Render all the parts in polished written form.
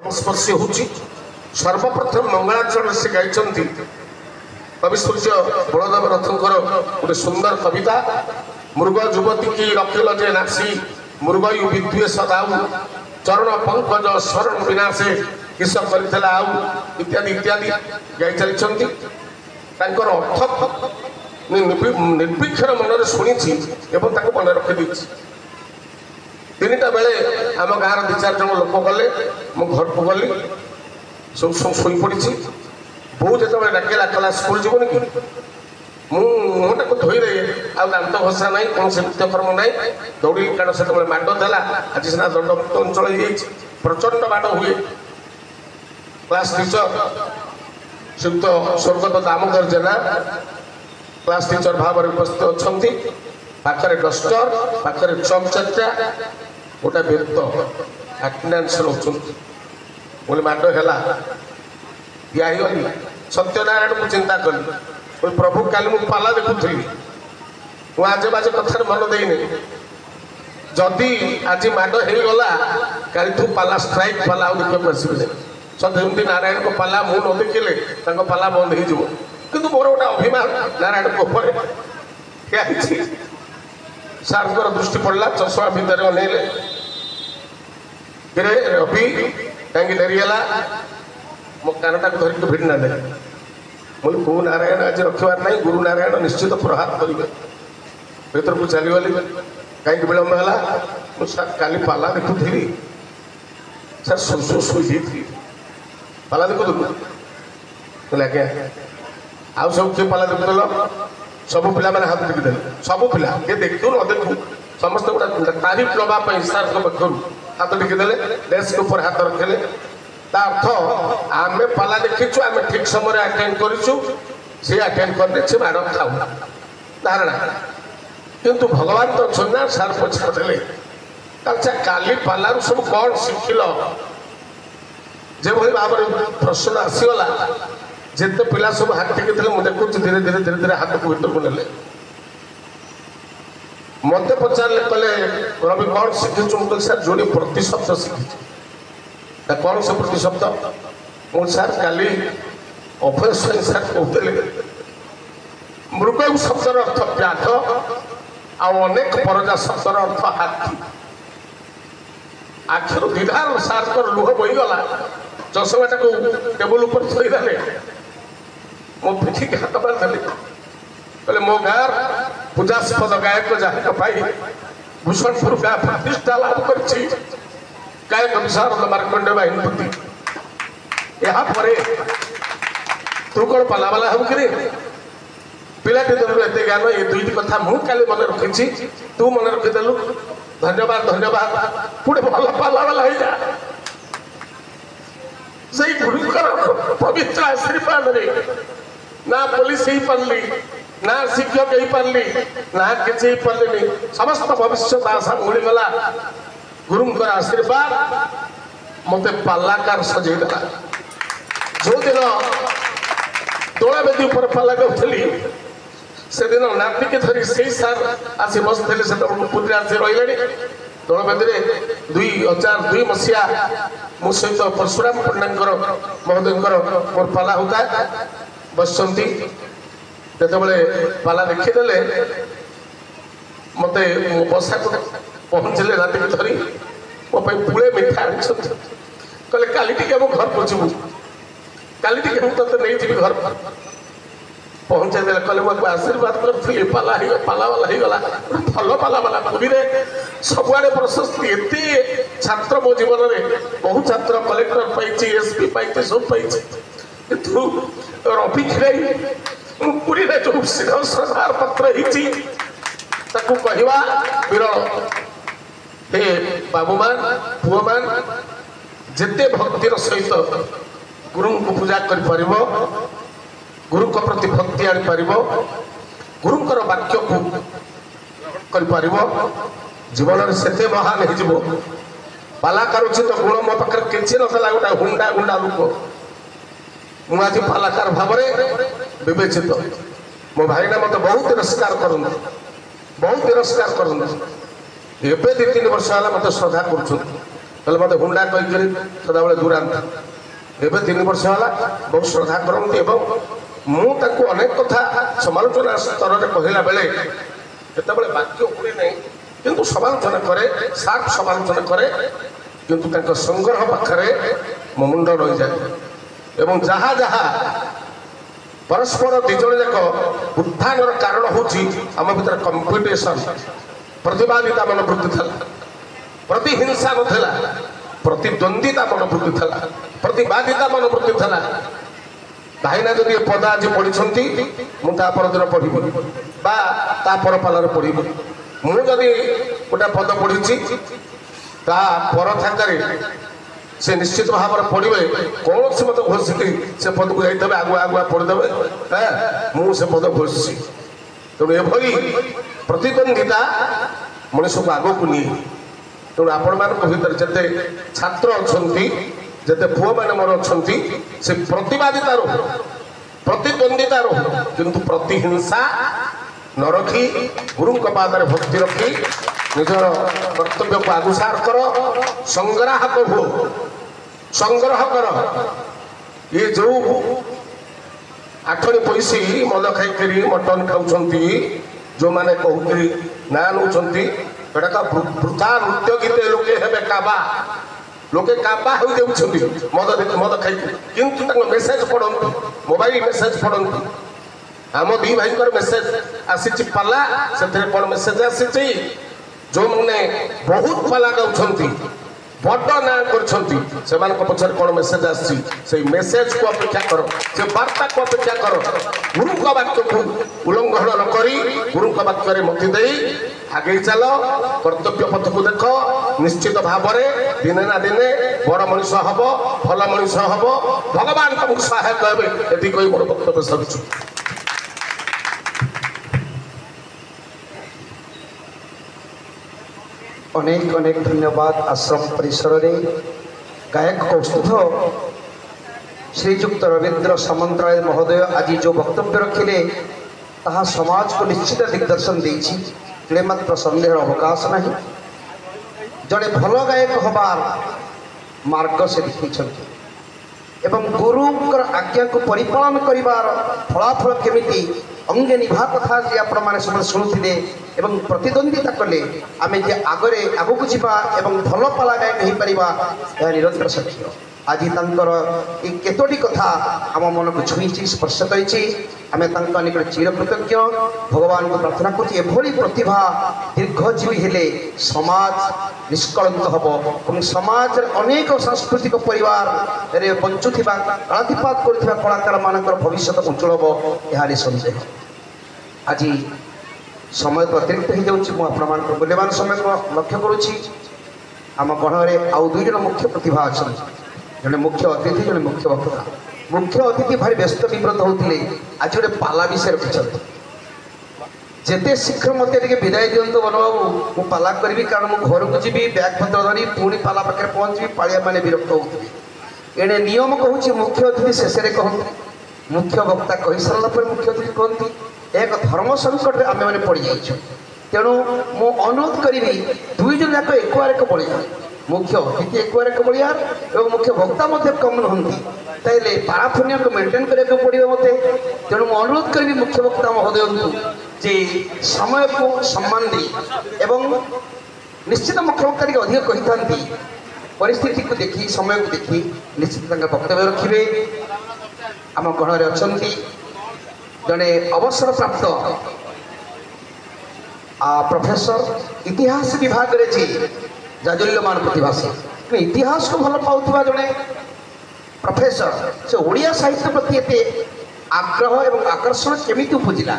संस्पर्शी होची सर्वप्रथम मंगलाचरण से गाई कवि सूर्य बलदेव रथंकर गोटे सुंदर कविता मृग युवती की रखिल जे नासी मृगयु विद्वेष दाऊ चरण पंकज शरण विनाशे किस कर इत्यादि इत्यादि गाई चली अर्थ निर्विक्षण मन शुणी मन रखी तीनटा बेले आम गाँव दि चार जन लोक गले मो घर को गली सब शोई पड़ी बो जो डाकेला कला स्कूल जीवन कि मुझे को धोई दे आ दात घसा ना कौन से नित्यकर्म ना दौड़ी कारण से माड था आज सीना दंडमुक्त अंचल प्रचंड माड हुए क्लास टीचर श्रीयुक्त स्वर्गत दामोदर जेना क्लास टीचर भाव में उपस्थित अच्छा पाखे डस्टर पाखे चक चार्टा गोटे बेत आटेन्डान्स बोले माड है दिगली सत्यनारायण को चिंता कली प्रभु काली मुझे पाला देखुली मुझे आजे बाजे कथार मन देनी जदि आज माड होगला काली तू पाला स्ट्राइक पाला आ देखा आसबे सदमी नारायण को पाला मु न देखिले पाला बंद हो कि मोर गोटे अभिमान नारायण को सार दृष्टि पड़ा चशमा भितर अनेले रवि कहीं डेरीगला मो कानटा धरिक भिड़ना दे मुझे कौ नारायण आज रखबार ना गुरु नारायण निश्चित प्रहार करेंगे भर को चलीगली कहीं विलंब है मुझे काली पाला देखुली सर शोई पाला देखुल आज्ञा आउ सब किए पाला देखुल सब पिला मैंने हाथ टेकिदे सब पिला किए देखू न देखू समस्त गोटे तारीफ लगा सार पक्षर हाथ टेकिदे डेस्क ऊपर हाथ रखिले अर्थ आम पाला देखीचु आम ठीक समय आटेड कर आटेड कर माड़ खाऊ धारणा किंतु भगवान तो छुना सार पचारे अच्छा काली पालू सब कौन शिखिल जो भाव प्रश्न आसीगला जिते पिला सब हाथ टेकी मुझे देखुँ धीरे धीरे धीरे धीरे हाथ को भर को ने मत पचारे कले रवि कौन शिखीचु मुझे सर जोड़ी प्रतिशब्द शिखी कौन से प्रतिशब्द मुझे सर काली अभय स्वयं सर कहते मृग शब्दर अर्थ व्याघ आनेक परजा शब्दर अर्थ हाथी आखिर दीधार सार कर लुह बहीगला चषमाटा को टेबुल पर थोड़े मो पिठी के हाथ बांधे कहले मो गाँव पूजास्पद गायक जहाँ पाई भूषणपुर गाँ प्रतिष्ठा लाभ कर गायक विशारद मार्कंडे बाहिनी यापर तू कौन पालावाला हब कि पिलाटी दिन एत ज्ञान ये दुईट कथा मुझे मन रखी तू मन रखीदेलु धन्यवाद धन्यवाद पुणे भल पालावाला हो जा से गुरुकर पवित्र आशीर्वाद ना पुलिस ही पार्ली ना शिक्षक ही पार्ली ना किसी ही पार्ली समस्त भविष्य आशा मिलगला गुरुंकर आशीर्वाद मत पालाकार सजेदेला जो दिन तोला बेदी ऊपर पाला करी से दिन नाती के धरी से सार आसी बसते से पूजा आसी रही दलबेदी 2002 मसीहा मो सहित परशुराम पंडा महोदय मोर पाला होता बसती जो पाला देखीदे मत मो बसा को पहुँचले रात को धरी मो पुले मिठा कहले काली टी घर को जीवु काली टी ते नहीं जी घर पहुँचे दे कहले मुझे आशीर्वाद करी पाला वाला होगला भल पाला वाला पुरी में सबुआड़े प्रशस्ति एत छात्र मो जीवन में बहु छात्र कलेक्टर पाई एसपी पाई सब पाई किंतु रवि खिराई पुरी में जो सरकार पत्र कहवा विरल हे बाबू मान पुओ मान जिते भक्तिर सहित गुरु को पूजा कर गुरु को प्रति भक्ति आनी पार गुरुंकर वाक्य को कर जीवन में से महान हो पालाकार उचित गुण मो पाखे किसी ना गोटे हुंडा गुंडा लोक मुझे पालाकार भाव विवेचित मो भाईना मत बहुत तिरस्कार करते बहुत तिरस्कार करते 2-3 वर्ष है मत श्रद्धा कर ହେଲେ ମୋତେ ହୁଣ୍ଡା କହିକରି ସଦାବେଳେ ଦୂରାନ୍ତି। ଏବେ 3 ବର୍ଷ ହେଲା ବହୁତ ଶ୍ରଦ୍ଧା କରନ୍ତି ଏବଂ ମୁଁ ତାଙ୍କୁ ଅନେକ କଥା ସମାଲୋଚନା ସ୍ତରରେ କହିଲା ବେଳେ କେତେବେଳେ ବାକ୍ୟ ହୁଏ ନାହିଁ, କିନ୍ତୁ ସମାଲୋଚନା କରେ, ସାର୍ପ ସମାଲୋଚନା କରେ, କିନ୍ତୁ ତାଙ୍କ ସଂଗ୍ରହ ପାଖରେ ମୋ ମୁଣ୍ଡ ରହିଯାଏ। ଏବଂ ଯାହା ଯାହା ପରସ୍ପର ଦୁଇ ଜଣ ଯାକ ଉତ୍ଥାନର କାରଣ ହେଉଛି ଆମ ଭିତରେ କମ୍ପିଟିସନ, ପ୍ରତିବାଦିତା ମନୋବୃତ୍ତି ଥିଲା, ପ୍ରତିହିଂସା ନଥିଲା, ପ୍ରତିଦ୍ୱନ୍ଦିତା ମନୋବୃତ୍ତି ଥିଲା, ପ୍ରତିବାଦିତା ମନୋବୃତ୍ତି ଥିଲା। ଭାଇନା ଯଦି ଏ ପଦ ଆଜି ପଢ଼ିଛନ୍ତି ମୁଁ ତା ପରଦିନ ପଢ଼ିବି ବା ତା ପର ପାଲାରେ ପଢ଼ିବି। ମୁଁ ଯଦି ଗୋଟେ ପଦ ପଢ଼ିଛି ତା ପର ଥାକରେ ସେ ନିଶ୍ଚିତ ଭାବରେ ପଢ଼ିବେ, କୌଣସି ମତେ ଘୋଷିକି ସେ ପଦକୁ ଯାଇଥିବେ ଆଗୁଆ ଆଗୁଆ ପଢ଼ିଦେବେ, ମୁଁ ସେ ପଦ ଘୋଷିଛି। ତେଣୁ ଏଭଳି ପ୍ରତିଦ୍ୱନ୍ଦିତା ମଣିଷକୁ ଆଗକୁ ନିଏ। ତେଣୁ ଆପଣମାନଙ୍କ ଭିତରେ ଯେତେ ଛାତ୍ର ଅଛନ୍ତି, ଯେତେ ପୁଅମାନେ ମୋର ଅଛନ୍ତି, ସେ ପ୍ରତିବାଦିତାରୁ ପ୍ରତିଦ୍ୱନ୍ଦିତାରୁ କିନ୍ତୁ ପ୍ରତିହିଂସା ନ ରଖି ଗୁରୁଙ୍କ ପାଦରେ ଭକ୍ତି ରଖି ନିଜର କର୍ତ୍ତବ୍ୟକୁ ଆଗୁସାର କର, ସଂଗ୍ରାହକ ହୁଅ, ସଂଗ୍ରହ କର। ଇଏ ଯେଉଁ ଆଠଣି ପଇସି ମଦ ଖାଇକରି ମଟନ ଖାଉଛନ୍ତି, ଯେଉଁମାନେ କହୁକରି ନାଁ ନେଉଛନ୍ତି, ଏଟା ବୃଥା ନୃତ୍ୟ ଗୀତେ ଲୋକେ ହେବେ କାବା, ଲୋକେ କାବା ହୋଇଯାଉଛନ୍ତି ମଦ ଖାଇକି। କିନ୍ତୁ ତାଙ୍କ ମେସେଜ ପଢ଼ନ୍ତୁ, ମୋବାଇଲ ମେସେଜ ପଢ଼ନ୍ତୁ। ଆମ ଦୁଇ ଭାଇଙ୍କର ମେସେଜ ଆସିଛି ପାଲା, ସେଥିରେ କ'ଣ ମେସେଜ ଆସିଛି? ଯେଉଁମାନେ ବହୁତ ପାଲା ଗାଉଛନ୍ତି, ବଡ଼ ନାଁ କରିଛନ୍ତି, ସେମାନଙ୍କ ପଛରେ କ'ଣ ମେସେଜ ଆସିଛି? ସେଇ ମେସେଜକୁ ଅପେକ୍ଷା କର, ସେ ବାର୍ତ୍ତାକୁ ଅପେକ୍ଷା କର। ଗୁରୁଙ୍କ ବାକ୍ୟକୁ ଉଲ୍ଲଙ୍ଘନ ନ କରି ଗୁରୁଙ୍କ ବାକ୍ୟରେ ମତି ଦେଇ ଆଗେଇ ଚାଲ, କର୍ତ୍ତବ୍ୟ ପଥକୁ ଦେଖ। ନିଶ୍ଚିତ ଭାବରେ ଦିନେ ନା ଦିନେ ବଡ଼ ମଣିଷ ହବ, ଭଲ ମଣିଷ ହବ, ଭଗବାନ ତମକୁ ସହାୟକ ହେବେ। ଏତିକି କହି ମୋର ବକ୍ତବ୍ୟ ସରୁଛୁ। अनेक अनेक धन्यवाद। आश्रम परिसर रे गायक कौस्तुभ श्रीजुक्त रवींद्र सामंतराय महोदय आज जो वक्तव्य रखिले ताहा समाज को निश्चित दिग्दर्शन देछि, मात्र सन्देह अवकाश नहीं। जड़े भल गायक हबार मार्ग से देखी एवं गुरुंकर आज्ञा को परिपालन करिवार फलाफल केमिति अंगे निभा कथा जे आपण माने सब शुणुथिले एवं प्रतिद्वंदिता कले आमे जे आगरे आगकु जिबा एवं भल पाला गायक हो पारिबा या निरंतर सत्य। आज तांकर ए केतोटी कथा आम मन को छुईची, स्पर्श करिछि। आमे तांका निकट चिर कृतज्ञ। भगवान को प्रार्थना करछि एभली प्रतिभा दीर्घजीवी हेले समाज निष्कलंक हबो एवं समाज अनेक सांस्कृतिक परिवार रे बंचुथिबा कालातिपात करथिबा कलाकार मानकर भविष्य उज्जवल हबो, एहा निसंदेह। आज समय तो अतिरिक्त हो जाऊँ, मुझे मूल्यवान समय को लक्ष्य करुँची। आम गण में आउ 2 जन मुख्य प्रतिभा अच्छा, जड़े मुख्य अतिथि, जड़े मुख्य वक्ता। मुख्य अतिथि भारी व्यस्त विव्रत होते आज गोटे पाला विषय रखिंट। जिते शीघ्र मत विदाय दिंतु बनबाबू, मुझे पाला करी कारण मुझे घर को जी बैग पत्र धरी पुणी पाला पाखे पहुँची, पाड़िया मैंने विरक्त होते। एणे नियम कहूँ मुख्य अतिथि शेष में कहते, मुख्य वक्ता कही सारा पर मुख्य अतिथि कहती। एक धर्म संकट आम मैंने पड़ जाइए। तेणु मु अनुरोध करी 2 जन जाक एक बढ़िया, मुख्य अतिथि एक बढ़िया और मुख्य वक्ता कम नुहति, ताइले पाराफोनिया को मेंटेन करने पड़ो मत। तेणु मु अनुरोध करी मुख्य वक्ता महोदय जे समय को सम्मान दी एवं निश्चित मुख्य वक्ता अधिक कही था परिस्थिति को देखी, समय को देखी निश्चित वक्तव्य रखिए। आम गण में अच्छा जड़े अवसर प्राप्त प्रोफेसर इतिहास विभाग रे जी जाजुल्यमान प्रतिभासी, इतिहास को भल पाउथिबा जड़े प्रोफेसर से ओडिया साहित्य प्रति एते आग्रह एवं आकर्षण केमिति उपजिला।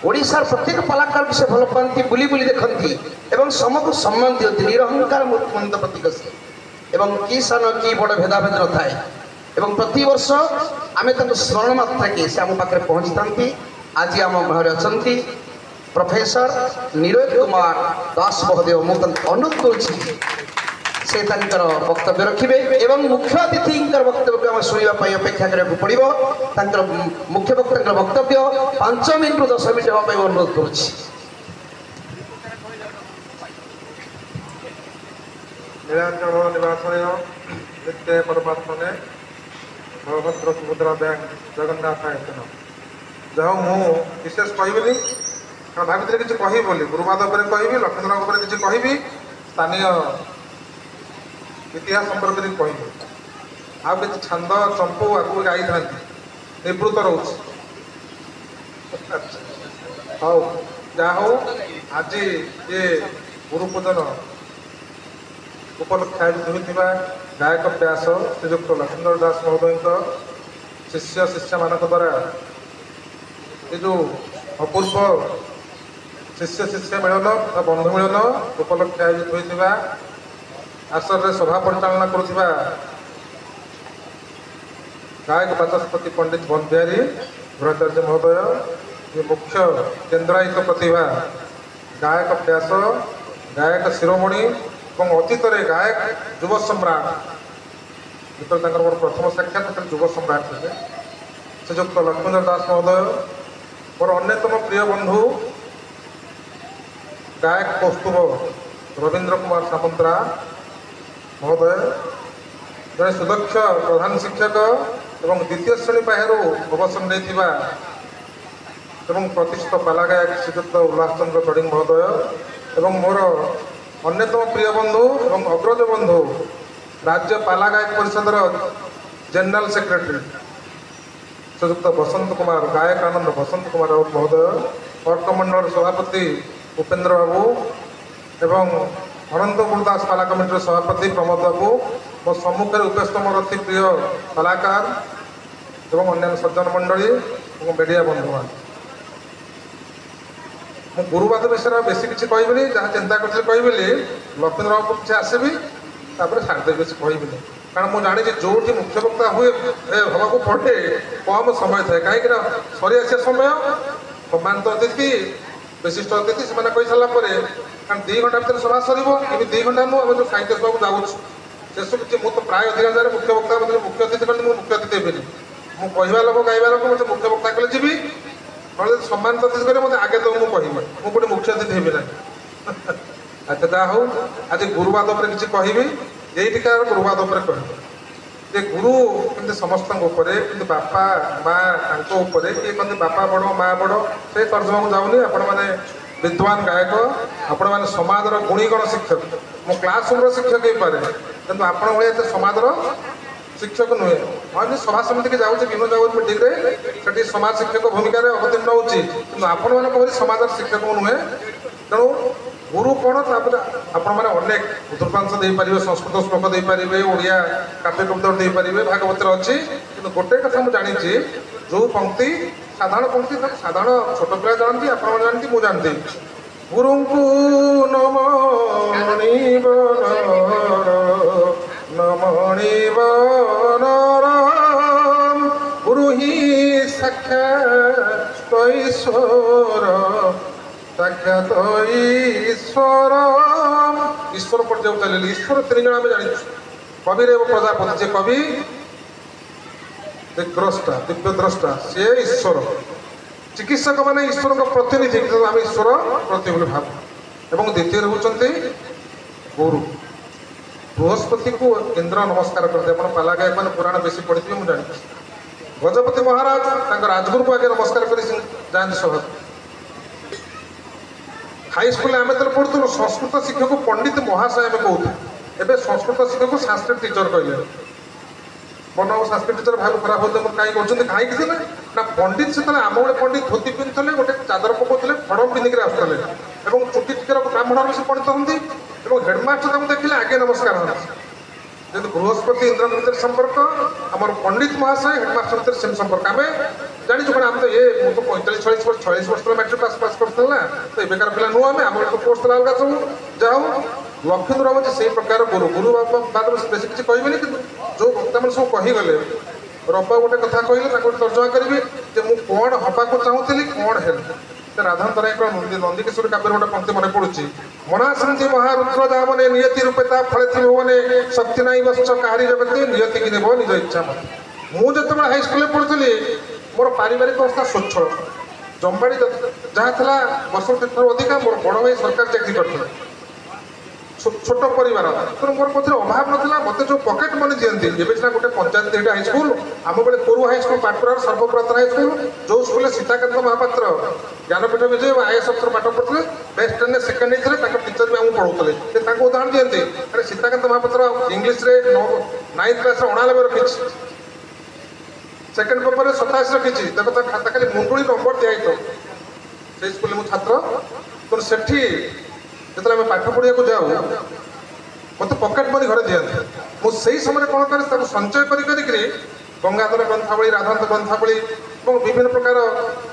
ओडिशार प्रत्येक कलाकार से भल पाती, बुली बुली देखती एवं समको सम्मान दिखती। निरहंकार मूर्तिमंत प्रतीक से एवं कि सान कि बड़ भेदाभेद न थाए एवं प्रति वर्ष आमे तक स्मरण मात्रा के से आम पाखे पहुँची था। आज आम घर अच्छा प्रोफेसर नीरज कुमार दास महोदय, मुझे अनुरोध करुँची से वक्तव्य रखिए एवं मुख्य अतिथि वक्तव्य को आम शुणापी अपेक्षा करा पड़ो। मुख्य वक्ता वक्तव्य 5 मिनट 10 मिनट हाँपाई अनुरोध करुँची। नीलाचल निवासने नित्य परमात्मने बलभद्र सुभद्रा बैंक जगन्नाथ आयतन जहाँ मु विशेष कहबी कारण भावी किसी कह बोली गुरुवाद कहबी लक्ष्मीनाथ किसी कहबी स्थानीय इतिहास संपर्क में कहबी आ कि छंद चंपू आगे गाई था निवृत्त रोच हौ जहा हो आज ये गुरु पूजन उपलक्षे आयोजित होता गायक व्यास श्रीजुक्त लक्ष्मीधर दास महोदय शिष्य शिष्या मान द्वारा ये जो अपूर्व शिष्य शिष्य मिलन बंधु मिलन उपलक्षे आयोजित होता आसर में सभा परिचालना करुवा गायक बाचस्पति पंडित बंध्यारी गुराचार्य महोदय ये मुख्य केन्द्रायित प्रतिभा गायक व्यास गायक शिरोमणि और अतीत गायक युव सम्राट जो मोर प्रथम साक्षात युव सम्राट थे श्रीजुक्त लक्ष्मीधर दास महोदय मोर अन्यतम प्रिय बंधु गायक कौस्तुभ रवींद्र कुमार सामंतरा महोदय जड़े सुदक्ष प्रधान शिक्षक और द्वितीय श्रेणी पाहर अवसर नहीं प्रतिष्ठित पाला गायक श्रीजुक्त उल्लास चंद्र तड़िंग महोदय और मोर अन्यतम प्रिय बंधु और अग्रज बंधु राज्य पाला गायक परिषद जनरल सेक्रेटरी श्रीजुक्त बसंत कुमार गायक आनंद बसंत कुमार राउत महोदय अर्क मंडल सभापति उपेन्द्र बाबू एवं अनंतपुर दास पाला कमिटर सभापति प्रमोद बाबू मो सम्मुखें उपस्थित मोर अति प्रिय कलाकार एवं अन्य सज्जन मंडली और मीडिया बंधुमान मु गुरुवाद विषय बेस किसी कहबी जहाँ चिंता कर कहबी लक्ष्मीधर बाबू किसी आसबि छाड़दे बेस कहबी कारण मुझे जानी जो मुख्य वक्ता हुए हवा पड़े कम समय थाए कहीं सरी आसा समय सम्मानित अतिथि विशिष्ट अतिथि से कही सारा कारण 2 घंटा भर सभा सर 2 घंटा नुह जो साहित्य सभा जाऊँ से सब किसी मुझे प्राय अधिकांश मुख्य वक्ता मुख्य अतिथि कल मुख्य अतिथि हेबी मुझे कहवा लोक गाइबा लोक मुझे मुख्य वक्ता कले जी ना सम्मानित अतिथि करें मतलब आगे तो मुझे मुझे मुख्य अतिथि हेबी ना अच्छा जहा हो आज गुरुवाद किसी कहबी यही गुरुवाद कह गुरु कमी समस्त बापा माँ किए कहते बापा बड़ माँ बड़ से तर्जमा को जाऊनी आपण मैंने विद्वान गायक आपण मैंने समाज गुणीगण शिक्षक मो क्लासरूम शिक्षक हो पाए कि आपण भाई समाज शिक्षक नुहे हाँ सभा समिति के जाऊँगी विभिन्न जगह मीटिंग से समाज शिक्षक भूमिका अवतीर्ण होती आपण मैंने समाज शिक्षक नुहे तेणु गुरु कौन आपण मैंने अनेक उत्तरांश देपारे संस्कृत श्लोक देपारे ओडिया काव्य कविता देपारे भागवत अच्छी कि गोटे कथा मुझे जानी जो पंक्ति साधारण पंक्ति साधारण छोट पिला जानती आप जानती मुझे जानती गुरु को नमणीव गुरु ही साक्षात ईश्वर साक्षात ईश्वर ईश्वर पर्याय चल ईश्वर 3 जन आम जानी कविरेव प्रजापति जे कवि दिग्द्रष्टा दिव्य द्रष्टा सी ईश्वर चिकित्सक मैंने ईश्वर प्रतिनिधि आम ईश्वर प्रति भाव एवं द्वितीय होती गुरु बृहस्पति को इंद्र नमस्कार करते आप पाला गायक मैंने पुराण बेसी पढ़ी मुझे जानी गजपति महाराज राजगुरु को आगे नमस्कार कर जाते सभा हाईस्कूल आम तो पढ़ुलु संस्कृत शिक्षक पंडित महाशय आम कहूँ एवं संस्कृत शिक्षक संस्कृत टीचर कहले मन संस्कृत टीचर भाव खराब होते कहीं कहीं कहीं ना पंडित से आम बड़े पंडित धोती पिंधुले गोटे चादर पकाउले फड़ पिंधिक आसुले और चुटी टिकर ब्राह्मण से पंडित होती हेडमास्टर को देखिले आगे नमस्कार हाँ जब बृहस्पति इंद्र भर संपर्क आम पंडित महाशय हेडमास्टर भर सेम संपर्क आम जानी कौन आम तो ये मुझे 45-46 वर्ष मैट्रिक पास करते ना तो एवकार पिला नुह आम आम कोर्स अलग सब जाओ लक्ष्मीधर बाबू से प्रकार गुरु गुरु बाद बेस किसी कहबी कि जो वक्ता मैंने सब कहीगले रब्बा गोटे कथा कहले तर्जमा करी मुझे कौन हवा को चाहूली कौन है राधांतरायक नंदिकेश्वर काव्य गोटे पंक्ति मन पड़ुची मनाश्रंति महारुद्र जावने नियति रूपेता फले भुवने शक्ति नाई बश्च कहारी जगते नियति की नेब निज इच्छा मत मुझे हाईस्कल पढ़ुली मोर पारिवारिक अवस्था स्वच्छ जम्बाड़ी जहाँ था 10 वर्ष अधिका मोर बड़ भाई सरकार चाकरी करते छोट परिवार तेणु मोर मध्य अभाव नाला मत जो पकेट मनी दिखती एवं सीना गोटे पंचायत दुईटा हाईस्कल आम बेले कोरु हाईस्कल पाटपुरार सर्वपुरातन हाईस्कल जो स्कूल सीताकांत महापात्र ज्ञानपीठ विजय आईएएस अफसर पाठ पढ़ते बेस्ट टेन सेकेंड होते टीचर भी आमको पढ़ाऊे से उदाहरण दिखती अरे Sitakant Mahapatra English 9th class 99 रखी सेकेंड पेपर 27 रखी देखो खाता खाली मुंडुड़ी नंबर दिखाई से स्कूल मु छात्र तेणु से जो आम पाठ पढ़ा जाऊ मत पकेट मनी घर दिखते मुझे समय कौन कर संचय कर गंगाधर ग्रंथावली राधांत ग्रंथावली और विभिन्न प्रकार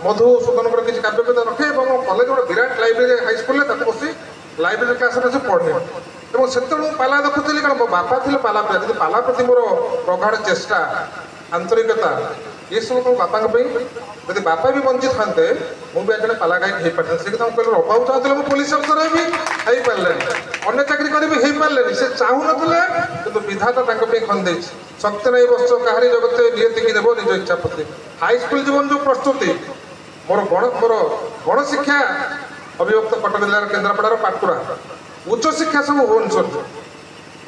मधुसूदन किसी काव्यकता रखे और कलेज गोटे विराट लाइब्रेरी हाईस्कल बस लाइब्रेरी क्लास में पढ़े और से पाला देखुली कारण मो बापा थे पाला प्रति पाला प्रति मोर प्रगाढ़ चेष्टा आंतरिकता ये सब तुम बापा यदि बापा भी बंची था मुझे आज पाला गायक हो पारे से कहते रबाबू चाहते मुझे पुलिस अफसर भी हो पारे अन्य चाकरी करी भी हो पारे से चाहू ना कि विधाता खंदे शक्ति नहीं बस कहारी जगते नियति देव निज इच्छा प्रति हाईस्कल जीवन जो प्रस्तुति मोर गणशिक्षा अभिव्यक्त कटक जिलार केन्द्रापड़ार पाटकुरा उच्च शिक्षा सब भुवनेश्वर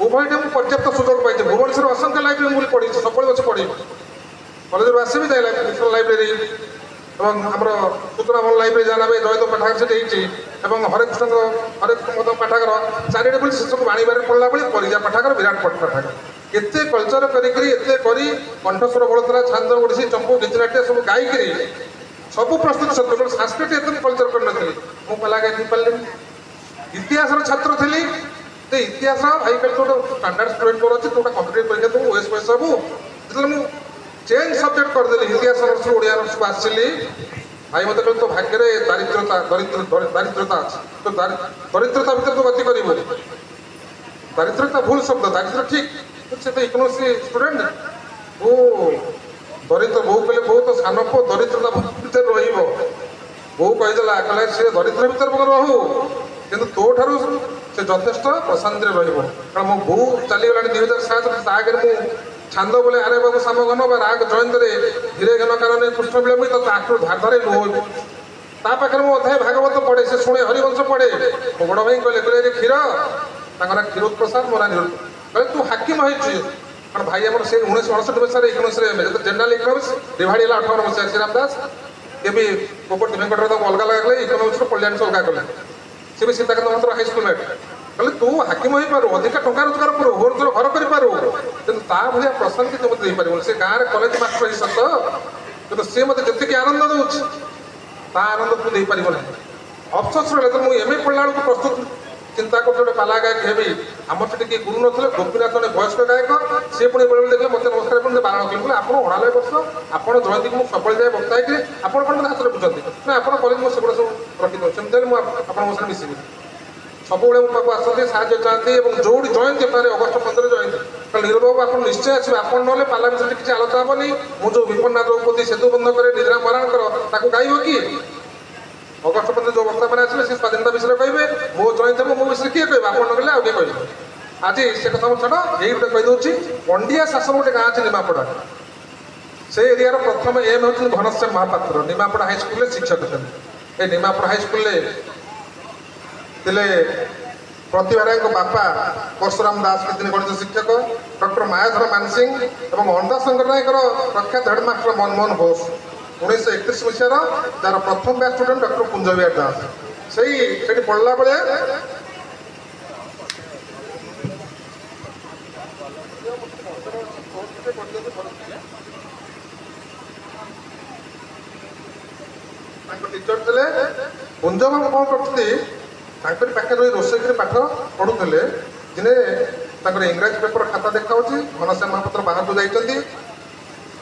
उभयटे मुझे पर्याप्त सुजोग पाई भुवनेश्वर असंख्य लाइब्रेरी पढ़ी सब बस पढ़ी कलेज आसि जाए नेशनल लाइब्रेरी और आम सूचनाभवन लाइब्रेरी जाना जयदेव पाठागार से हरेकृष्ण पाठागार चारिटे से सब बाणीबार पढ़ला बेले परिजा पाठागार विराट पाठागार एते कल्चर करी कंठस्वर बड़तरा छांद ओडिसी चंपू गीतनाट्य सब गायिकी सब प्रस्तुत छात्र सांस्कृतिक एत कल्चर कर मुझे पाला गाई पारे इतिहास छात्र थी इतिहास भाई कल गोटे स्टांडार्ड स्टूडेंट मोर अच्छे गोटे कम्पिटेटिव परीक्षा देव ओएस फएस सब जो चेंज सब्जेक्ट करदेली इतिहास नर्स ओडिया नर्स को आसली भाई मत कह तो भाग्य दारिद्रता दारिद्रता अच्छे तो दरिद्रता भर तो गति कर दारिद्रता भूल शब्द दारिद्र ठीक से तो इकोनॉमिक्स स्टूडेंट वो दरिद्र बो कहे बहुत तो सान पु दरिद्रता भर रही कहीदेला कहला सी दरिद्र भर रहू कि तो ठार से यथेष प्रशांति कारण मो बो चलीगला 2007 आगे मुझे छांद बोले आरे बाबू सामगन राग जयंती धीरे घन कारण कृष्ण बिल तो आखिर धार धारे लुह पाखे मुझे अध्याय भागवत पढ़े से शुणे हरिवंश पढ़े मो बड़ भाई कहले क्षीर क्षीरोद प्रसाद मोरा कहले तू हाकिम हो कारण भाई आम से 1968 मसीह इकोनॉमिक्स जो जनरल इकोनॉमिक्स डिवाइड है 18 मसीह श्रीराम दास ये भी पोपट वेंकटर अलग लगे इकोनॉमिक्स पॉलिटिक्स अलग कले सी भी सीताकांत महापात्र हाईस्कल मेट कहले तू हाकिम हो पारू अधिक टंका रोजगार करू भुवनेश्वर घर करूँ कि भाया प्रशांति तो मत पार से गाँव में कलेज मास्टर ही सत कि सी मत जी आनंद दूसरी आनंद तू दे पार ना अफसोस रहा तो मुझे एमए पढ़ला बेलू प्रस्तुत चिंता कर पाला गायक हेबी आम से किए गुरु ना गोपीनाथ जन वयस्क गायक सी पुणी बेले देखले मत नमस्कार पड़े बारण कले आप 99 वर्ष आप जयंती को सब जाए बक्ता है आपड़ कौन हाथ में बुझे ना आप कलेज मुझे सब रखी सेमती मुझे मिसबी सब मो पाक आसती साहय चाहती जो जयंती अगस्ट 15 जयंती नीरबाबू आप निश्चय आसवे आप ना पाला विषय किसी आलोचना हेनी मुझे विपन्ना द्रौपदी सेतु बंध करे निजरा मराण गाइब कि अगस्ट 15 जो वक्ता मैंने आसवे से स्वाधीनता विषय कहे मो जयंती मो विषय किए कहे आप नकले आगे कहे आज से कथा छाड़ यही गोटे कहीदे पंडिया शासन गोटे गाँव अच्छे निमापड़ा से एरिया प्रथम एम हूँ घनश्याम महापात्र निमापड़ा हाईस्कल शिक्षक थे निमापड़ा हाईस्कल थे प्रतिभा राय बापा परशुराम दास के गणित शिक्षक डॉक्टर मायाधर मानसिंह और अंधाशंकर नायकर प्रख्यात हेडमास्टर मनमोहन घोष 1931 मसीहार जार प्रथम बैच स्टूडेंट डॉक्टर कुंजबिहार दास से पढ़ला बेले टीचर थे कुंज बाबू कौन करते पाखे रही रोषेई कर पाठ पढ़ुले दिने इंग्राजी पेपर खाता देखा घनश्याम महापात्र बाहर को जाइए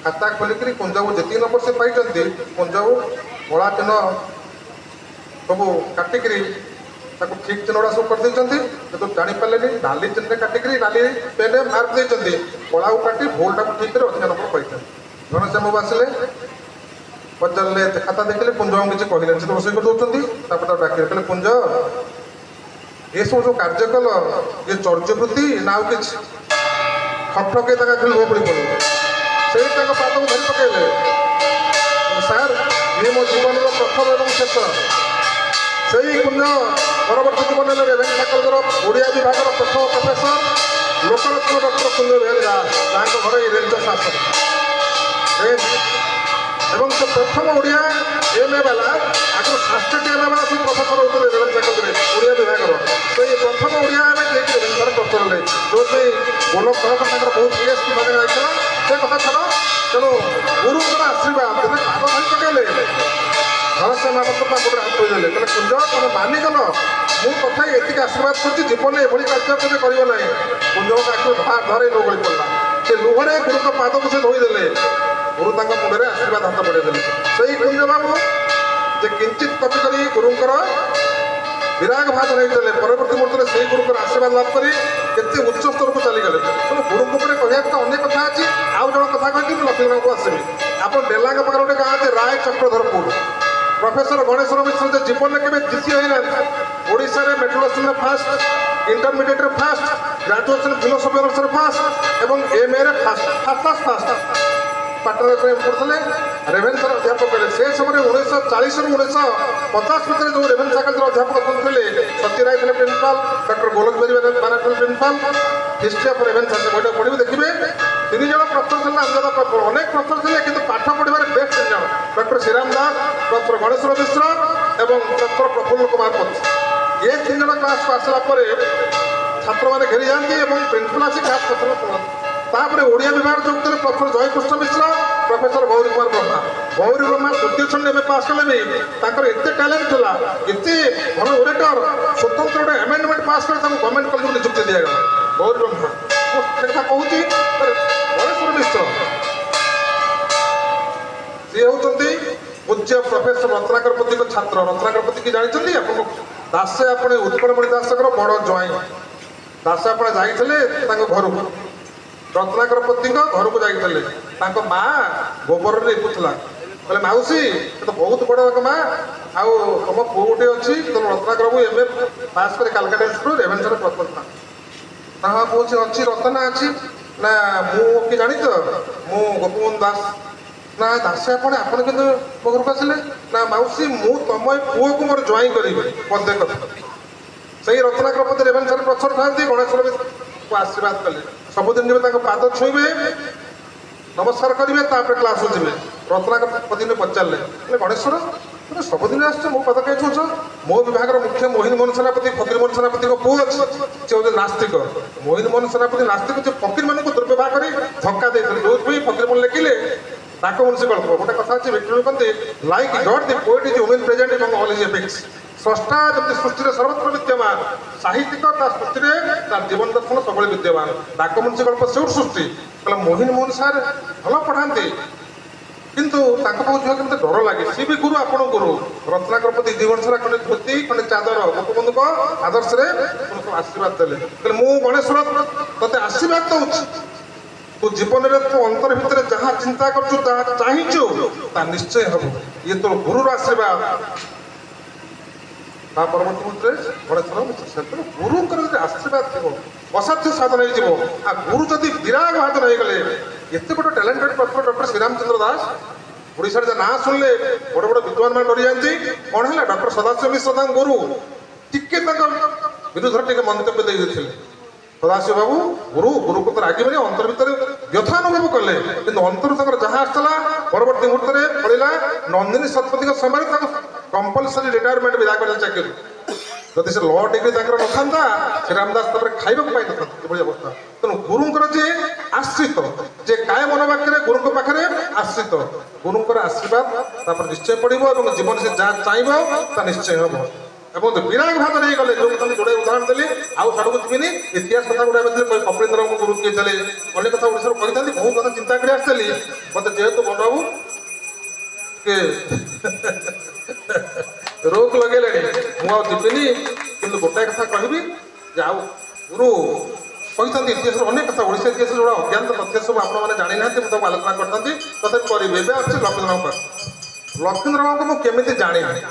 खाता खोलिक कुंजबाबू जी नंबर से पाई कुंजबाबू बड़ा चिन्ह सब काटिक ठीक चिन्ह गुड़ा सब करदे तो जापारे नाली चिन्ह काटिक नाली पेन मार्क देते कला को काटी भूलटा ठीक कर अधिक नंबर पाई घनश्याम बाबू आसिले पचारे खाता देखिले कुंजबाबू किसी कहले से रोषेई कर दौरान डाक कहले कुंज ये सब जो कार्य कल ये चर्यवृत्ति ना कि खटके खाली लुह पड़ी पड़े से पाद को धरी पकड़े सार ये मो जीवन प्रथम और शेष ସେଇ କୁଞ୍ଜ ପରବର୍ତ୍ତୀ ଜୀବନରେ ରେଭେନ୍ସା କଲେଜର ଓଡ଼ିଆ ବିଭାଗର ପ୍ରଥମ ପ୍ରଫେସର ଲୋକରତ୍ନ ଡକ୍ଟର କୁଞ୍ଜ ବେହେରା ଦାସ, ଯାହାଙ୍କ ଘର ଏଇ ରେଞ୍ଜର୍ସ ଆସନ ଏବଂ ସେ ପ୍ରଥମ ଓଡ଼ିଆ MA ବାଲା, ଆଗରୁ ସାଂସ୍କୃତିକ MA ବାଲା ସବୁ ପ୍ରଫେସର ହେଉଥିଲେ ରେଭେନ୍ସା କଲେଜରେ ଓଡ଼ିଆ ବିଭାଗର। ସେଇ ପ୍ରଥମ ଓଡ଼ିଆ MA ଯିଏକି ରେଭେନ୍ସାର ପ୍ରଫେସର ହେଲେ, ଯେଉଁଥିପାଇଁ ଗୋଲକ କଳକ ତାଙ୍କର ବହୁତ PhD ଭାଗ ଯାଇଥିଲା। ସେ କଥା ଛାଡ଼, ତେଣୁ ଗୁରୁଙ୍କର ଆଶୀର୍ବାଦ ଯେବେ ପାଦ ଧରି ପକାଇଲେ ଧନଶ୍ୟାମ ମହାପାତ୍ର ତା ଗୋଟରେ ହାତ ଧୋଇଦେଲେ, କହିଲେ କୁଞ୍ଜ ତମେ ମାନିଗଲ, ମୁଁ ତଥାପି ଏତିକି ଆଶୀର୍ବାଦ କରୁଛି, ଜୀବନରେ ଏଭଳି କାର୍ଯ୍ୟ କେବେ କରିବ ନାହିଁ। କୁଞ୍ଜଙ୍କ ଆଖିରୁ ଧରେଇ ଲୁହ ଗଳି ପଡ଼ିଲା। ସେ ଲୁହରେ ଗୁରୁଙ୍କ ପାଦକୁ ସେ ଧୋଇଦେଲେ। ଗୁରୁ ତାଙ୍କ ମୁଣ୍ଡରେ ଆଶୀର୍ବାଦ ହାତ ବଢ଼େଇଦେଲେ। ସେଇ କୁଞ୍ଜ ବାବୁ ଯେ କିଞ୍ଚିତ କପି କରି ଗୁରୁଙ୍କର ବିରାଗ ଭାଗ ନେଇଥିଲେ, ପରବର୍ତ୍ତୀ ମୁହୂର୍ତ୍ତରେ ସେଇ ଗୁରୁଙ୍କର ଆଶୀର୍ବାଦ ଲାଭ କରି କେତେ ଉଚ୍ଚ ସ୍ତରକୁ ଚାଲିଗଲେ। ତେଣୁ ଗୁରୁଙ୍କ ଉପରେ କହିବା କଥା ଅନେକ କଥା ଅଛି। ଆଉ ଜଣ କଥା କହିକି ମୁଁ ଲକ୍ଷ୍ମୀନାରାୟଣଙ୍କୁ ଆସିବି। ଆପଣ ଡେଲାଙ୍କ ପାଖରେ ଗୋଟେ ଗାଁ ଅଛି ରାୟ ଚକ୍ରଧରପୁର। ପ୍ରଫେସର ଗଣେଶ୍ୱର ମିଶ୍ର ଯେ ଜୀବନରେ କେବେ ଦ୍ୱିତୀୟ ହେଇନାହାନ୍ତି, ଓଡ଼ିଶାରେ ମେଟ୍ରୋଲୋଜିରେ ଫାଷ୍ଟ, ଇଣ୍ଟରମିଡ଼ିଏଟ୍ରେ ଫାଷ୍ଟ, ଗ୍ରାଜୁଏସନ୍ ଫିଲୋସଫି ଅନର୍ସରେ ଫାଷ୍ଟ ଏବଂ MAରେ ଫାଷ୍ଟ ପାଟନାରେ ପଢ଼ୁଥିଲେ। ରେଭେନ୍ସାର ଅଧ୍ୟାପକ ହେଲେ। ସେ ସମୟରେ 1940ରୁ 1950 ଭିତରେ ଯେଉଁ ରେଭେନ୍ସା କଲେଜର ଅଧ୍ୟାପକ ଥିଲେ, ସତୀ ରାୟ ଥିଲେ ପ୍ରିନ୍ସିପାଲ, ଡକ୍ଟର ଗୋଲକବେରୀ ବାନା ଥିଲେ ପ୍ରିନ୍ସିପାଲ। ହିଷ୍ଟ୍ରି ଅଫ୍ ରେଭେନ୍ସା ସେ ବହିଟା ପଢ଼ିବେ, ଦେଖିବେ 3 ଜଣ ପ୍ରଫେସର ଥିଲେ ନାମଜାଦା ପ୍ରଫେସର। ଅନେକ ପ୍ରଫେସର ଥିଲେ, କିନ୍ତୁ ପାଠ ପଢ଼ିବାରେ ବେଷ୍ଟ 3 ଜଣ, ଡକ୍ଟର ଶ୍ରୀରାମ ଦାସ, ଡକ୍ଟର ଗଣେଶ୍ୱର ମିଶ୍ର ଏବଂ ଡକ୍ଟର ପ୍ରଫୁଲ୍ଲ କୁମାର ପତି। ଏ 3 ଜଣ କ୍ଲାସକୁ ଆସିଲା ପରେ ଛାତ୍ରମାନେ ଘେରି ଯାଆନ୍ତି ଏବଂ ପ୍ରିନ୍ସିପାଲ ଆସି କ୍ଲାସ୍ ପ୍ରଥମେ ଶୁଣନ୍ତି। ତାପରେ ଓଡ଼ିଆ ବିଭାଗ ଯୋଗୁଥିଲେ ପ୍ରଫେସର ଜୟକୃଷ୍ଣ ମିଶ୍ର, ପ୍ରଫେସର ଗୌରୀ କୁମାର ବ୍ରହ୍ମା। ଗୌରୀ ବ୍ରହ୍ମା ତୃତୀୟ ଶ୍ରେଣୀ MA ପାସ୍ କଲେ ବି ତାଙ୍କର ଏତେ ଟ୍ୟାଲେଣ୍ଟ ଥିଲା, ଏତେ ଭଲ ଓରେଟର, ସ୍ୱତନ୍ତ୍ର ଗୋଟେ ଆମେଣ୍ଡମେଣ୍ଟ ପାସ୍ କରି ତାଙ୍କୁ ଗଭର୍ଣ୍ଣମେଣ୍ଟ କଲେଜକୁ ନିଯୁକ୍ତି ଦିଆଗଲା। ଗୌରୀ ବ୍ରହ୍ମା ମୁଁ ସେ କଥା କହୁଛି। ଗଣେଶ୍ୱର ମିଶ୍ର ସିଏ ହେଉଛନ୍ତି ପୂଜ୍ୟ ପ୍ରଫେସର ରତ୍ନାକର ପତିଙ୍କ ଛାତ୍ର। ରତ୍ନାକର ପତି କି ଜାଣିଛନ୍ତି ଆପଣ? ଦାସେ ଆପଣ ଉତ୍କଳମଣି ଦାସଙ୍କର ବଡ଼ ଜ୍ୱାଇଁ। ଦାସେ ଆପଣ ଯାଇଥିଲେ ତାଙ୍କ ଘରକୁ, ରତ୍ନାକର ପତିଙ୍କ ଘରକୁ ଯାଇଥିଲେ। ତାଙ୍କ ମା ଗୋବରରେ ଲିପୁଥିଲା। କହିଲେ ମାଉସୀ ସେ ତ ବହୁତ ବଡ଼ ତାଙ୍କ ମା, ଆଉ ତମ ପୁଅ ଗୋଟେ ଅଛି, ତମ ରତ୍ନାକର ବାବୁ MA ପାସ୍ କରି କାଲକାଟା ଇନଷ୍ଟିଚ୍ୟୁଟ୍ ରେଭେନ୍ସାର ପ୍ରଫେସର। ତା ହଁ ପୁଅ ସେ ଅଛି, ରତନା ଅଛି ନା? ମୁଁ କି ଜାଣିଛ, ମୁଁ ଗୋପବନ୍ଧୁ ଦାସ। ନା ଦାସେ ଆପଣ କିନ୍ତୁ ମୋ ଘରକୁ ଆସିଲେ? ନା ମାଉସୀ ମୁଁ ତମ ଏ ପୁଅକୁ ମୋର ଜ୍ୱାଇଁ କରିବି, ପଦେ କଥା। ସେଇ ରତ୍ନାକର ପତି ରେଭେନ୍ସାର ପ୍ରଫେସର ଥାନ୍ତି। ଗଣେଶ୍ୱର ମିଶ୍ରଙ୍କୁ ଆଶୀର୍ବାଦ କଲେ, ସବୁଦିନ ଯିବେ ତାଙ୍କ ପାଦ ଛୁଇଁବେ, ନମସ୍କାର କରିବେ, ତାପରେ କ୍ଲାସକୁ ଯିବେ। ରତ୍ନାକର ପତିଙ୍କୁ ପଚାରିଲେ, କହିଲେ ଗଣେଶ୍ୱର ତୁମେ ସବୁଦିନ ଆସୁଛ, ମୋ ପାଦ କାହିଁ ଛୁଉଁଛ? ମୋ ବିଭାଗର ମୁଖ୍ୟ ମୋହିନୀ ମୋହନ ସେନାପତି, ଫକୀର ମୋହନ ସେନାପତିଙ୍କ ପୁଅ ଅଛି, ସେ ହେଉଛି ନାସ୍ତିକ। ମୋହିନୀ ମୋହନ ସେନାପତି ନାସ୍ତିକ, ଯେ ଫକୀରମାନଙ୍କୁ ଦୁର୍ବ୍ୟବହାର କରି ଧକ୍କା ଦେଇଥିଲେ। ଯୋଉଥିପାଇଁ ଫକୀର ମୋହନ ଲେଖିଲେ ଡାକବଂଶୀ ଗଳ୍ପ। ଗୋଟେ କଥା ଅଛି, ଭିକ୍ଟୋରିଆ କହନ୍ତି like god the poet is women present ଏବଂ ଅଲ୍ ହିଜ୍ ଏପିକ୍ସ। ସ୍ରଷ୍ଟା ଯେମିତି ସୃଷ୍ଟିରେ ସର୍ବତ୍ର ବିଦ୍ୟମାନ, ସାହିତ୍ୟିକ ତା ସୃଷ୍ଟିରେ ତାର ଜୀବନ ଦର୍ଶନ ସବୁବେଳେ ବିଦ୍ୟମାନ। ଡାକବଂଶୀ ଗଳ୍ପ ସେଉଠୁ ସୃଷ୍ଟି। କହିଲେ ମୋହିନୀ ମୋହନ ସାର୍ ଭଲ ପଢ଼ାନ୍ତି, କିନ୍ତୁ ତାଙ୍କ ପାଖକୁ ଯିବାକୁ କେମିତି ଡର ଲାଗେ। ସିଏ ବି ଗୁରୁ, ଆପଣ ଗୁରୁ। ରତ୍ନାକର ପତି 2 ବର୍ଷ ହେଲା ଖଣ୍ଡେ ଧୋତି ଖଣ୍ଡେ ଚାଦର ଗୋପବନ୍ଧୁଙ୍କ ଆଦର୍ଶରେ ଆଶୀର୍ବାଦ ଦେଲେ। କହିଲେ ମୁଁ ଗଣେଶ୍ୱର ତତେ ଆଶୀର୍ବାଦ ଦଉଛି, ତୁ ଜୀବନରେ ତୁ ଅନ୍ତର ଭିତରେ ଯାହା ଚିନ୍ତା କରୁଛୁ, ଯାହା ଚାହିଁଛୁ, ତା ନିଶ୍ଚୟ ହବ। ଇଏ ତୋର ଗୁରୁର ଆଶୀର୍ବାଦ। ତା ପରବର୍ତ୍ତୀ ମୁହୂର୍ତ୍ତରେ ଗଣେଶ୍ୱର ମିଶ୍ର ଗୁରୁଙ୍କର ଯଦି ଆଶୀର୍ବାଦ ଥିବ ଅସାଧ୍ୟ ସାଧନ ହେଇଯିବ। ଆଉ ଗୁରୁ ଯଦି ବିରାଗ ଭାଜନ ହେଇଗଲେ, ଏତେ ବଡ଼ talented professor doctor Sriramchandra Das, ଓଡ଼ିଶାରେ ଯେ ନାଁ ଶୁଣିଲେ ବଡ଼ ବଡ଼ ବିଦ୍ୱାନ ମାନେ ଡରିଯାଆନ୍ତି। କ'ଣ ହେଲା, ଡକ୍ଟର ସଦାଶିବ ମିଶ୍ର ତାଙ୍କ ଗୁରୁ ଟିକେ ତାଙ୍କ ବିରୁଦ୍ଧରେ ଟିକେ ମନ୍ତବ୍ୟ ଦେଇ ଦେଇଥିଲେ। ସଦାଶିବ ବାବୁ ଗୁରୁକୁ ତ ରାଗିବେନି, ଅନ୍ତର ଭିତରେ ବ୍ୟଥା ଅନୁଭବ କଲେ, କିନ୍ତୁ ଅନ୍ତର ତାଙ୍କର ଯାହା ଆସିଥିଲା ପରବର୍ତ୍ତୀ ମୁହୂର୍ତ୍ତରେ ପଡ଼ିଲା। ନନ୍ଦିନୀ ଶତପଥୀଙ୍କ ସମୟରେ ତାଙ୍କୁ କମ୍ପଲସରି ରିଟାୟାରମେଣ୍ଟ ବିଦା କଲେ ଚାକିରି। ଯଦି ସେ ଲ ଡିଗ୍ରୀ ତାଙ୍କର ନଥାନ୍ତା, ଶ୍ରୀରାମ ଦାସ ତାପରେ ଖାଇବାକୁ ପାଇନଥାନ୍ତେ ଏଭଳି ଅବସ୍ଥା। ତେଣୁ ଗୁରୁଙ୍କର ଯିଏ ଆଶ୍ରିତ, ଯେ କାୟ ମନୋବାକ୍ୟରେ ଗୁରୁଙ୍କ ପାଖରେ ଆଶ୍ରିତ, ଗୁରୁଙ୍କର ଆଶୀର୍ବାଦ ତାପରେ ନିଶ୍ଚୟ ପଡ଼ିବ ଏବଂ ଜୀବନ ସେ ଯାହା ଚାହିଁବ ତା ନିଶ୍ଚୟ ହବ। ଏବଂ ବିରାଗ ଭାଗ ନେଇଗଲେ, ଯେଉଁ କଥା ଯୋଡ଼େ ଉଦାହରଣ ଦେଲି, ଆଉ ଛାଡ଼କୁ ଯିବିନି। ଇତିହାସ କଥା ଗୁଡ଼ା କପିଳେନ୍ଦ୍ରଙ୍କ ଗୁରୁ କିଏ ଥିଲେ, ଅନେକ କଥା ଓଡ଼ିଶାରୁ କହିଥାନ୍ତି, ବହୁତ କଥା ଚିନ୍ତା କରି ଆସିଥିଲି। ମୋତେ ଯେହେତୁ ବଡ଼ ବାବୁ ଟିକେ ରୋକ ଲଗେଇଲେଣି, ମୁଁ ଆଉ ଯିବିନି। କିନ୍ତୁ ଗୋଟାଏ କଥା କହିବି ଯେ ଆଉ ଗୁରୁ କହିଥାନ୍ତି ଇତିହାସର ଅନେକ କଥା, ଓଡ଼ିଶା ଇତିହାସର ଯୋଉଟା ଅଜ୍ଞାତ ତଥ୍ୟ ସବୁ ଆପଣମାନେ ଜାଣିନାହାନ୍ତି, ମୁଁ ତାକୁ ଆଲୋଚନା କରିଥାନ୍ତି, ତଥାପି କରିବି। ଏବେ ଅଛି ଲକ୍ଷ୍ମୀନାରାୟଣ ପାଖ। ଲକ୍ଷ୍ମୀନାରାୟଣଙ୍କୁ ମୁଁ କେମିତି ଜାଣିନି,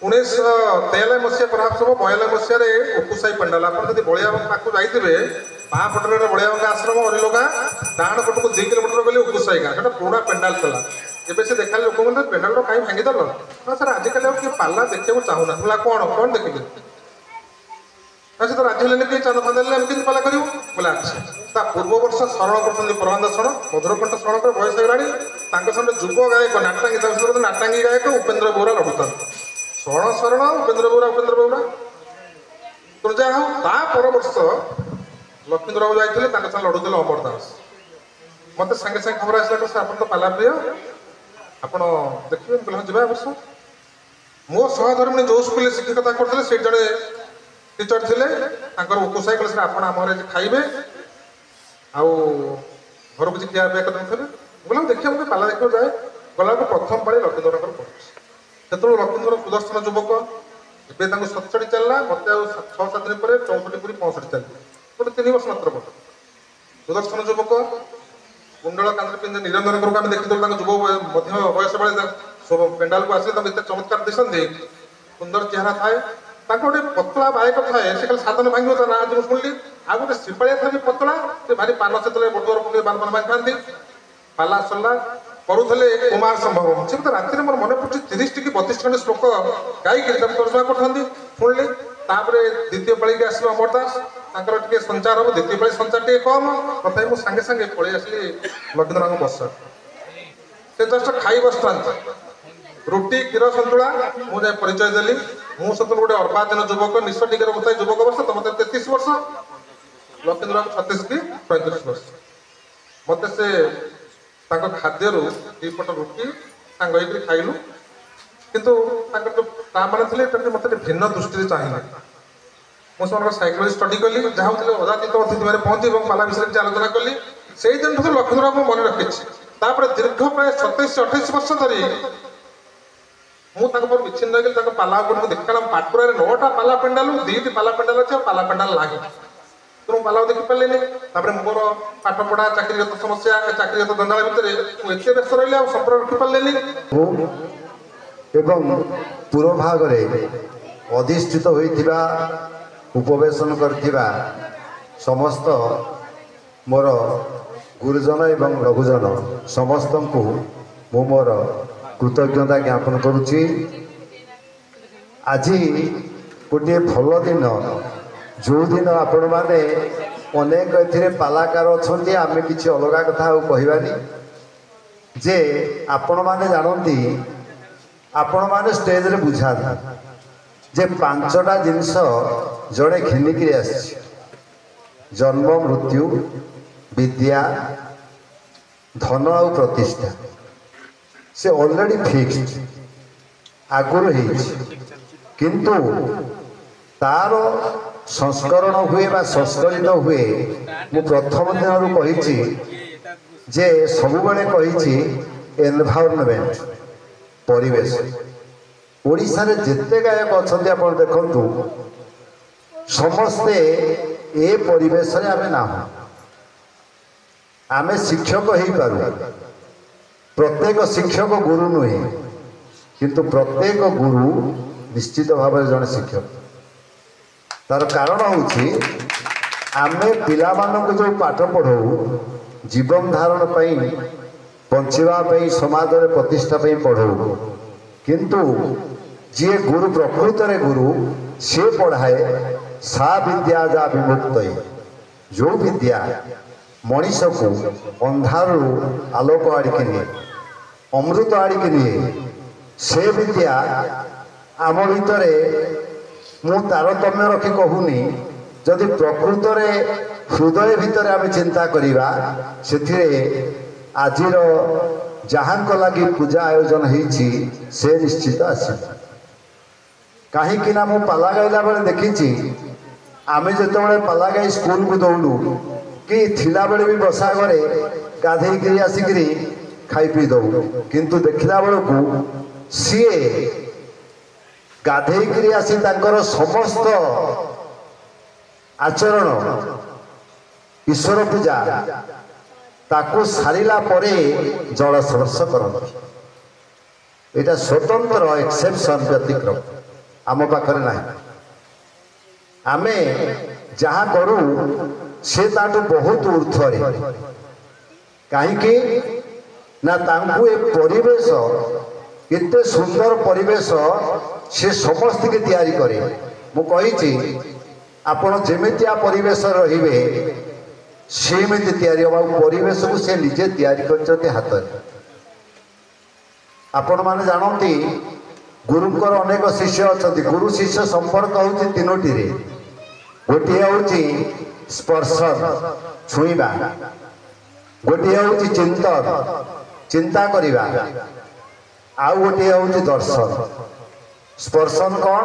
1993 ମସିହା ପ୍ରଭାବ ସବୁ 92 ମସିହାରେ ଉକୁସାଇ ପେଣ୍ଡାଲ। ଆପଣ ଯଦି ବଳିଆଙ୍କ ପାଖକୁ ଯାଇଥିବେ, ବାଁ ପଟରେ ବଳିଆଙ୍କ ଆଶ୍ରମ ଅରିଲୋ ଗାଁ, ଡାହାଣ ପଟକୁ 2 କିଲୋମିଟର ଗଲେ ଉକୁସାଇ ଗାଁ। ସେଟା ପୁରୁଣା ପେଣ୍ଡାଲ ଥିଲା। ଏବେ ସେ ଦେଖା ଲୋକ ମାନେ ପେଣ୍ଡାଲଟା କାହିଁ ଭାଙ୍ଗିଦେଲ ନା ସାର୍ ଆଜିକାଲି ଆଉ କିଏ ପାଲା ଦେଖିବାକୁ ଚାହୁଁନା ବୋଲା କ'ଣ ଦେଖିବେ ନା ସେ ତ ରାଜି ହେଲେନି କେହି ଚାନ୍ଦ ଫାନ୍ଦ ହେଲେ ଆମେ କେମିତି ପାଲା କରିବୁ ବୋଲେ ଆଚ୍ଛା ତା ପୂର୍ବ ବର୍ଷ ଶରଣ କରୁଛନ୍ତି ପ୍ରବାନ୍ଧ ଶରଣ ମଧୁରକଣ୍ଠ ଶରଣଙ୍କର ବୟସ ହେଇଗଲାଣି ତାଙ୍କ ସାଙ୍ଗରେ ଯୁବ ଗାୟକ ନାଟାଙ୍ଗୀ ତାଙ୍କ ସହିତ ନାଟାଙ୍ଗୀ ଗାୟକ ଉପେନ୍ଦ୍ର ବୌରା ଲଢୁଛନ୍ତି ଶରଣ ଶରଣ ଉପେନ୍ଦ୍ର ବୌରା ତେଣୁ ଯାହା ହଉ ତା ପର ବର୍ଷ ଲକ୍ଷ୍ମୀନ୍ଦ୍ର ବାବୁ ଯାଇଥିଲେ ତାଙ୍କ ସାଙ୍ଗେ ଲଢୁଥିଲେ ଅମର ଦାସ ମତେ ସାଙ୍ଗେ ସାଙ୍ଗେ ଖବର ଆସିଲା କି ଆପଣ ତ ପାଲା ପ୍ରିୟ ଆପଣ ଦେଖିବେ ମୁଁ କହିଲି ଯିବା ବର୍ଷ ମୋ ସହଧର୍ମିଣୀ ଯୋଉ ସ୍କୁଲରେ ଶିକ୍ଷକତା କରୁଥିଲେ ସେଇଠି ଜଣେ ଟିଚର ଥିଲେ ତାଙ୍କର ଉପସାଇ କଲେ ଆପଣ ଆମ ଘରେ ଖାଇବେ ଆଉ ଘର କିଛି ଖିଆ ପିଆ କରିନଥିଲେ ବୋଲେ ଦେଖିବା ମୁଁ ପାଲା ଦେଖିବାକୁ ଯାଏ ଗଲାକୁ ପ୍ରଥମ ପାଳି ଲକ୍ଷ୍ମୀନ୍ଦ୍ରଙ୍କର ପଡ଼ୁଛି ସେତେବେଳେ ଲକ୍ଷ୍ମୀନ୍ଦ୍ର ସୁଦର୍ଶନ ଯୁବକ ଏବେ ତାଙ୍କୁ 67 ଚାଲିଲା ମତେ ଆଉ 6-7 ଦିନ ପରେ 64 ପୁରୀ 65 ଚାଲିଲା ଗୋଟେ 3 ବର୍ଷ ମାତ୍ର ପଡ଼ ସୁଦର୍ଶନ ଯୁବକ କୁଣ୍ଡଳ କାନ୍ଧରେ ପିନ୍ଧି ନିରଞ୍ଜନଙ୍କୁ ଆମେ ଦେଖିଥିଲୁ ତାଙ୍କ ଯୁବ ମଧ୍ୟ ବୟସ ବେଳେ ପେଣ୍ଡାଲକୁ ଆସିଲେ ତାଙ୍କୁ ଏତେ ଚମତ୍କାର ଦିଶନ୍ତି ସୁନ୍ଦର ଚେହେରା ଥାଏ ତାଙ୍କ ଗୋଟେ ପତଳା ବାୟକ ଥାଏ ସେ ଖାଲି ସାଧନ ଭାଙ୍ଗିବ ତା ନାଁ ଆଜି ମୁଁ ଶୁଣିଲି ଆଉ ଗୋଟେ ଶିପାଳିଆ ଥାଏ ପତଳା ସେ ଭାରି ପାନ ସେତେବେଳେ ବଟୁଆର ପକେଇ ବାନ ଭାଙ୍ଗିଥାନ୍ତି ପାଲା ସରିଲା କରୁଥିଲେ କୁମାର ସମ୍ଭବ ସେ ତ ରାତିରେ ମୋର ମନେ ପଡୁଛି 30 କି 32 ଖଣ୍ଡେ ଶ୍ଲୋକ ଗାଇକି ତାକୁ ତର୍ଜମା କରୁଥାନ୍ତି ଶୁଣିଲି ତାପରେ ଦ୍ୱିତୀୟ ପାଳିକି ଆସିବ ଅମର ଦାସ ତାଙ୍କର ଟିକେ ସଞ୍ଚାର ହବ ଦ୍ୱିତୀୟ ପାଳି ସଞ୍ଚାର ଟିକେ କମ ତଥାପି ମୁଁ ସାଙ୍ଗେ ସାଙ୍ଗେ ପଳେଇ ଆସିଲି ଲକ୍ଷ୍ମୀନ୍ଦ୍ରଙ୍କ ବସ ସେ ଜଷ୍ଟ ଖାଇ ବସିଥାନ୍ତି ରୁଟି କ୍ଷୀର ସନ୍ତୁଳା ମୁଁ ଯାଇ ପରିଚୟ ଦେଲି ମୁଁ ସେତେବେଳେ ଗୋଟେ ଅର୍ବାଚୀନ ଯୁବକ ନିଶ ଟିକେର କଥା ଯୁବକ ବର୍ଷ ତ ମତେ 33 ବର୍ଷ ଲକ୍ଷ୍ମୀନ୍ଦ୍ରଙ୍କୁ 36 କି 35 ବର୍ଷ ମତେ ସେ ତାଙ୍କ ଖାଦ୍ୟରୁ 2 ପଟ ରୁଟି ସାଙ୍ଗ ହେଇକରି ଖାଇଲୁ କିନ୍ତୁ ତାଙ୍କର ଯୋଉ ତା ମାନେ ଥିଲେ ମତେ ଟିକେ ଭିନ୍ନ ଦୃଷ୍ଟିରେ ଚାହିଁଲେ ମୁଁ ସେମାନଙ୍କ ସାଇକୋଲୋଜି ଷ୍ଟଡି କଲି ଯାହା ହଉଥିଲେ ଅଜାତିତ ଅତିଥି ଭାବରେ ପହଞ୍ଚି ଏବଂ ପାଲା ବିଷୟରେ କିଛି ଆଲୋଚନା କଲି ସେଇ ଦିନଠୁ ଲକ୍ଷ୍ମୀନ୍ଦ୍ରଙ୍କୁ ମନେ ରଖିଛି ତାପରେ ଦୀର୍ଘ ପ୍ରାୟ 27-28 ବର୍ଷ ଧରି ମୁଁ ତାଙ୍କ ପରେ ବିଚ୍ଛିନ୍ନ ହେଇଗଲି ତାଙ୍କ ପାଲା ଉପରେ ମୁଁ ଦେଖି କାରଣ ପାଟକୁରାରେ 9ଟା ପାଲା ପେଣ୍ଡାଲ 2ଟି ପାଲା ପେଣ୍ଡାଲ ଅଛି ଆଉ ପାଲା ପେଣ୍ଡାଲ ନାହିଁ ତେଣୁ ପାଲା ଦେଖିପାରିଲିନି ତାପରେ ମୋର ପାଠ ପଢା ଚାକିରିଗତ ସମସ୍ୟା ଚାକିରିଗତ ଦଣ୍ଡାଳ ଭିତରେ ମୁଁ ଏତେ ବ୍ୟସ୍ତ ରହିଲି ଆଉ ସମ୍ପର୍କ ରଖିପାରିଲିନି ଏବଂ ପୂର୍ବ ଭାଗରେ ଅଧିଷ୍ଠିତ ହୋଇଥିବା ଉପବେଶନ କରିଥିବା ସମସ୍ତ ମୋର ଗୁରୁଜନ ଏବଂ ଲଘୁଜନ ସମସ୍ତଙ୍କୁ ମୁଁ ମୋର କୃତଜ୍ଞତା ଜ୍ଞାପନ କରୁଛି ଆଜି ଗୋଟିଏ ଭଲ ଦିନ ଯେଉଁଦିନ ଆପଣମାନେ ଅନେକ ଏଥିରେ ପାଲାକାର ଅଛନ୍ତି ଆମେ କିଛି ଅଲଗା କଥା ଆଉ କହିବାନି ଯେ ଆପଣମାନେ ଜାଣନ୍ତି ଆପଣମାନେ ଷ୍ଟେଜରେ ବୁଝାନ୍ତି ଯେ 5ଟା ଜିନିଷ ଜଣେ ଘିନିକିରି ଆସିଛି ଜନ୍ମ ମୃତ୍ୟୁ ବିଦ୍ୟା ଧନ ଆଉ ପ୍ରତିଷ୍ଠା ସେ ଅଲରେଡି ଫିକ୍ସଡ ଆଗରୁ ହେଇଛି କିନ୍ତୁ ତାର ସଂସ୍କରଣ ହୁଏ ବା ସଂସ୍କରିତ ହୁଏ ମୁଁ ପ୍ରଥମ ଦିନରୁ କହିଛି ଯେ ସବୁବେଳେ କହିଛି ଏନଭାରନମେଣ୍ଟ ପରିବେଶ ଓଡ଼ିଶାରେ ଯେତେ ଗାୟକ ଅଛନ୍ତି ଆପଣ ଦେଖନ୍ତୁ ସମସ୍ତେ ଏ ପରିବେଶରେ ଆମେ ନାହୁଁ ଆମେ ଶିକ୍ଷକ ହେଇପାରୁ ପ୍ରତ୍ୟେକ ଶିକ୍ଷକ ଗୁରୁ ନୁହେଁ କିନ୍ତୁ ପ୍ରତ୍ୟେକ ଗୁରୁ ନିଶ୍ଚିତ ଭାବରେ ଜଣେ ଶିକ୍ଷକ ତାର କାରଣ ହେଉଛି ଆମେ ପିଲାମାନଙ୍କୁ ଯେଉଁ ପାଠ ପଢ଼ାଉ ଜୀବନ ଧାରଣ ପାଇଁ ବଞ୍ଚିବା ପାଇଁ ସମାଜରେ ପ୍ରତିଷ୍ଠା ପାଇଁ ପଢ଼ାଉ କିନ୍ତୁ ଯିଏ ଗୁରୁ ପ୍ରକୃତରେ ଗୁରୁ ସିଏ ପଢ଼ାଏ ସା ବିଦ୍ୟା ଯା ବିମୁକ୍ତ ଯେଉଁ ବିଦ୍ୟା ମଣିଷକୁ ଅନ୍ଧାରରୁ ଆଲୋକ ଆଡ଼ିକି ନିଏ ଅମୃତ ଆଡ଼ିକି ନିଏ ସେ ବିଦ୍ୟା ଆମ ଭିତରେ ମୁଁ ତାରତମ୍ୟ ରଖି କହୁନି ଯଦି ପ୍ରକୃତରେ ହୃଦୟ ଭିତରେ ଆମେ ଚିନ୍ତା କରିବା ସେଥିରେ ଆଜିର ଯାହାଙ୍କ ଲାଗି ପୂଜା ଆୟୋଜନ ହେଇଛି ସେ ନିଶ୍ଚିତ ଆସିବ କାହିଁକି ନା ମୁଁ ପାଲା ଗାଇଲା ବେଳେ ଦେଖିଛି ଆମେ ଯେତେବେଳେ ପାଲା ଗାଇ ସ୍କୁଲକୁ ଦୌଡ଼ୁ କି ଥିଲାବେଳେ ବି ବସା ଘରେ ଗାଧେଇକିରି ଆସିକିରି ଖାଇ ପିଇ ଦଉ କିନ୍ତୁ ଦେଖିଲା ବେଳକୁ ସିଏ ଗାଧେଇକିରି ଆସି ତାଙ୍କର ସମସ୍ତ ଆଚରଣ ଈଶ୍ୱର ପୂଜା ତାକୁ ସାରିଲା ପରେ ଜଳ ସ୍ପର୍ଶ କରନ୍ତି এটা স্বতন্ত্র এক্সেপশন ব্যতিক্রম आम पाखरे ना आमे जहाँ करूँ से ताठू बहुत ऊर्ध्वे कहीं ना तांकु ए परिवेश एते सुंदर परिवेश से समस्त के तैयारी करे मु कही आपण जेमितिया परिवेश रहिबे सेमिति तैयारी होबा परिवेश को से निजे तैयारी करछते हाथ आपण माने जानती गुरुंकर अनेक शिष्य अच्छा गुरु शिष्य संपर्क होची तीनोटी रे गोटे होची स्पर्श छुईबा गोटे होची चिंतन चिंता करिबा आउ गोटे होची दर्शन स्पर्शन कौन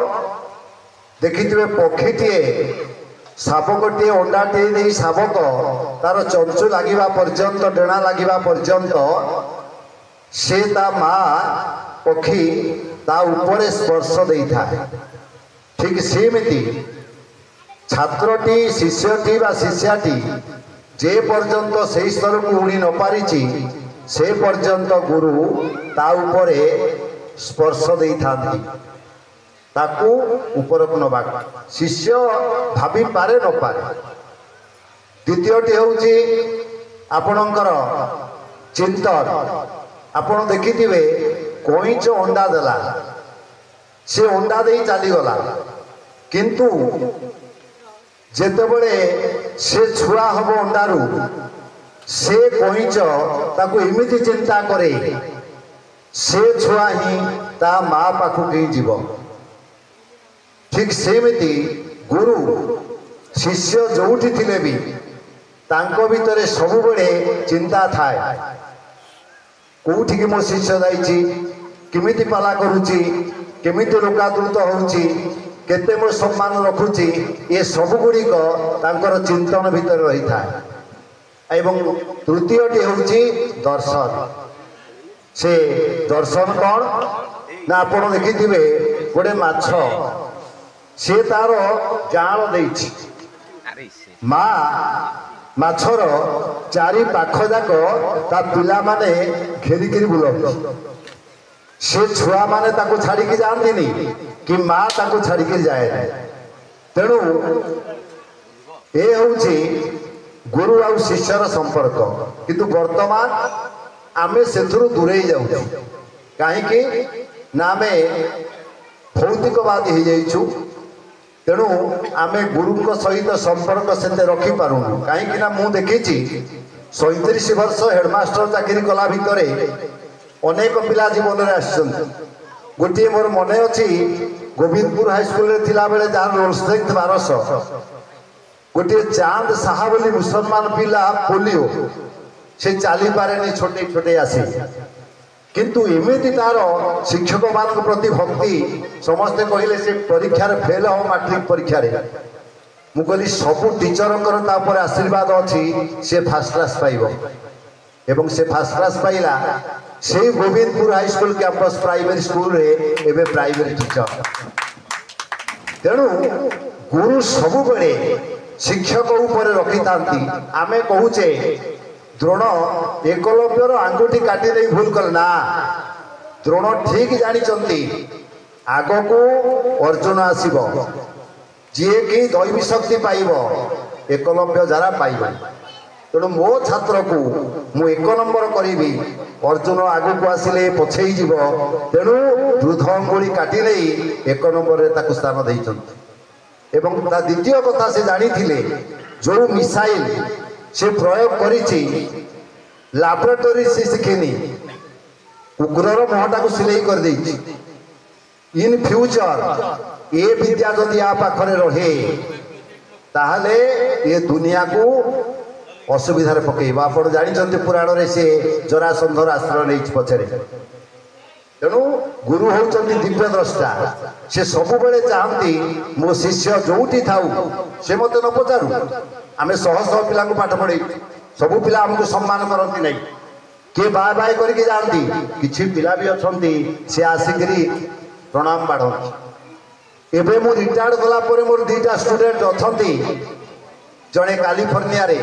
देखिथिबे पक्षीटीए शाबकटीए अंडाटीए दे शाबक तार चंचु लागिबा पर्यंत डेणा लागिबा पर्यंत से ता माँ पक्षी ता ऊपर स्पर्श देई थाए ठीक सेमिति छात्रटी शिष्यटी बा शिष्याटी जे पर्यंत से स्तर को उड़ी न पारिछि से पर्यंत गुरु ता ऊपर स्पर्श देई थांती ताकू ऊपर को नबा शिष्य भाभी पारे न पारे द्वितीयटी होउछि आपणकर चिंतन आपण देखिथिबे कोइच अंडा देला से अंडा देई चली गला किंतु जेतेबेले से छुआ हबो अंडारू से कोइच ताकू एमिति चिंता करे से छुआ ही ता माँ पाखु के जीव ठीक सेमिति गुरु शिष्य जोठी थिले भी तांको भितरे सबु बेले चिंता थाए कोठी कि मो शिष्य जाइछि किमिति पाला करूछि केमिति लोकादृत होउछि केते मो सम्मान रखुछि ए सब गुडी को तांकर चिंतन भितर रही थाए एवं तृतीयटी होउछि दर्शन से दर्शन कौन ना आपण देखिथिबे गोटे माछ से तार जाल देछि माँ माछर चारि पाख जाक ता पिला माने घेरिकी बुल से छुआ माने ताको छाड़ी की जानती कि माँ ताको छाड़ी की जाए तेणु ए होउछि गुरु आ शिष्यर संपर्क किंतु वर्तमान आमे सेथुरु दूरेई जाउछु काहेकि ना आमे भौतिकवादी हो जाइछु तेणु आमे गुरु सहित संपर्क से रखी पारुनु कहीं मु देखी 37 वर्ष हेडमास्टर चाकरी कला भितर अनेक पिला जीवन में आसछन गोटे मोर मन अच्छी गोविंदपुर हाईस्कल थिला बेले जार रोल स्ट्रेंथ 1200 गोटे चांद साहा बोली मुसलमान पिला पोलियो से चली पारे छोटे छोटे आसी किंतु एमती तार शिक्षक मान प्रति भक्ति समस्ते कहले से परीक्षा फेल हो मैट्रिक परीक्षा मु कहली सबू टीचर आशीर्वाद अच्छी से फास्ट क्लास पाइब एवं से फास्ट क्लास पाइला से Govindpur high school campus primary school रे एबे प्राइमरी टीचर तेणु गुरु सबु बेले शिक्षक ऊपर रखी था आमे कहूचे द्रोण एकलव्यर आंगुठी काटी दे भूल कल ना द्रोण ठीक जानी आग को अर्जुन आसब जी कि दैवी शक्ति पाइब एकलव्य जरा पाइब तेणु मो छात्र को मु एक नंबर करी अर्जुन आग को आसिले पछे जीव तेणु वृद्ध अंगुली काटी नहीं एक नंबर ताकू स्थान देइछन्ति एवं ता द्वितीय कथा से जानी थिले जो मिसाइल से प्रयोग करिछि लैबोरेटरी से शिखिनी उग्रर मुहटा को सिलाई कर देछि इन फ्यूचर ये विद्या जदि आ पाखरे रहे ताहले ये दुनिया को असुविधार पकेबा आपण जानिछन्ति पुराण रे से जरासंधर आश्रय नै पछरे तेणु गुरु होउछन्ति दिव्य द्रष्टा से सब बेले चाहती मो शिष्य जोठी थाउ से मते न पचारू आमे शह शह पिला को पाठ पढ़े सबू पिला हमको सम्मान करती नहीं किए बाय बाय करके जानती किछि पिला भी अछन्ति से आसिकरी प्रणाम बाढ़ती एबे मु रिटायर्ड गला परे मोर दुईटा स्टूडेंट अछन्ति जड़े कैलिफोर्निया रे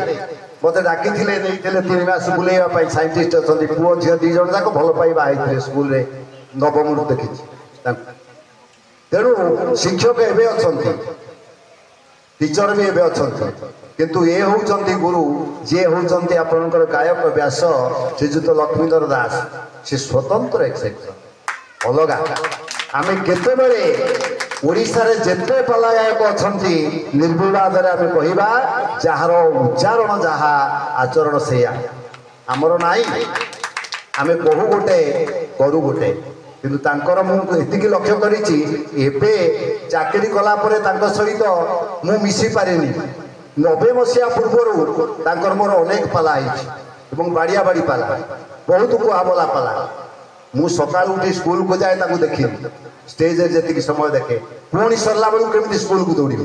मते डाकी थिले नहीं थिले 3 मास बुलेवा पाई साइंटिस्ट अछन्ति पुओ झियो 2 जण जाक भल पाई बाहाइथिले स्कूल रे नवम देखिछि तेणु शिक्षक एबे अछन्ति टीचर भी एबे अछंती किंतु ये होउचंती गुरु जे होउचंती आपनकर गायक व्यास श्रीजुत लक्ष्मीधर दास से स्वतंत्र एक सेक्शन अलगा आमे केते बेले ओडिसा रे जेते पाला गायक अछंती निर्विवाद रे आमे कहिबा जहार उच्चारण जहा आचरण सेया हमरो नाई आमे कहू गोटे करू गोटे किंतु तांकर मु एतिकी लक्ष्य करिछि एबे चाकरी कला परे तांक सहित मु मिसी पारेनी 90 मसिया पूर्वरु तांकर मोर अनेक पाला आइछि एवं बाड़िया बाड़ी पाला बहुत को आबला पाला मु सकाळ उठी स्कूल को जाए ताकू देखि स्टेज रे जेतिकी समय देखे पुणी सरला बेलू केमिति स्कूल को दौड़ी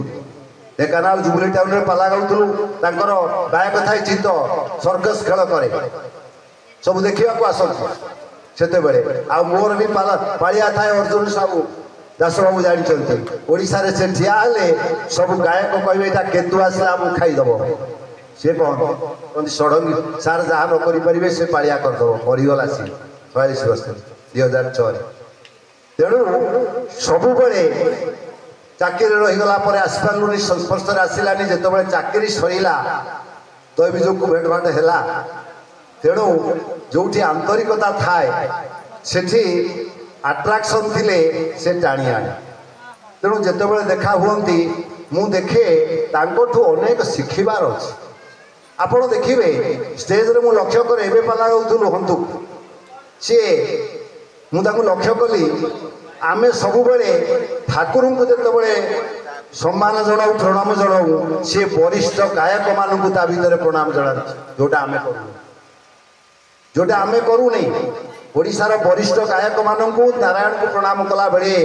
ढेकानाल जुबली टाउन रे पाला गाउथलु तांकर गायक थाई चित्त सर्कस खेल करे सब देखिया को आसंती सेते बेले आ मोर भी पाला पालिया थाए अर्जुन साबू दास बाबू जानी ओडिशा रे से ठिया हेले सब गायक कहबे एटा केतु आसला हम खाई दबो से कोन सडंगी सार जहा न करि परिबे से पालिया कर दबो परिगला सी 44 वर्ष 2006 तेणु सब बेले चाकरी रही गला पर आसपालुनी संस्पर्श रे आसिलानी जेते बेले चाकरी सरीला तो भी जो को भेट भाट हैला तेणु जोठी आंतरिकता थाए सेठी अट्राक्शन थिले से टाणी आने तेणु जेते बेले देखा हुंती मु देखे तांकोठु अनेक शिखिबार अछि आपण देखिबे स्टेज रे मु लक्ष्य करे एबे पाला गाउथुलु हंतु से मु ताकु लक्ष्य कली आमे सब बेले ठाकुर को जेते बेले सम्मान जणाऊ प्रणाम जणाऊ से वरिष्ठ गायक मानू ता भीतर प्रणाम जणा जोटा आमे करू नहीं ओडिशार वरिष्ठ गायक मानू नारायण को प्रणाम कला बेले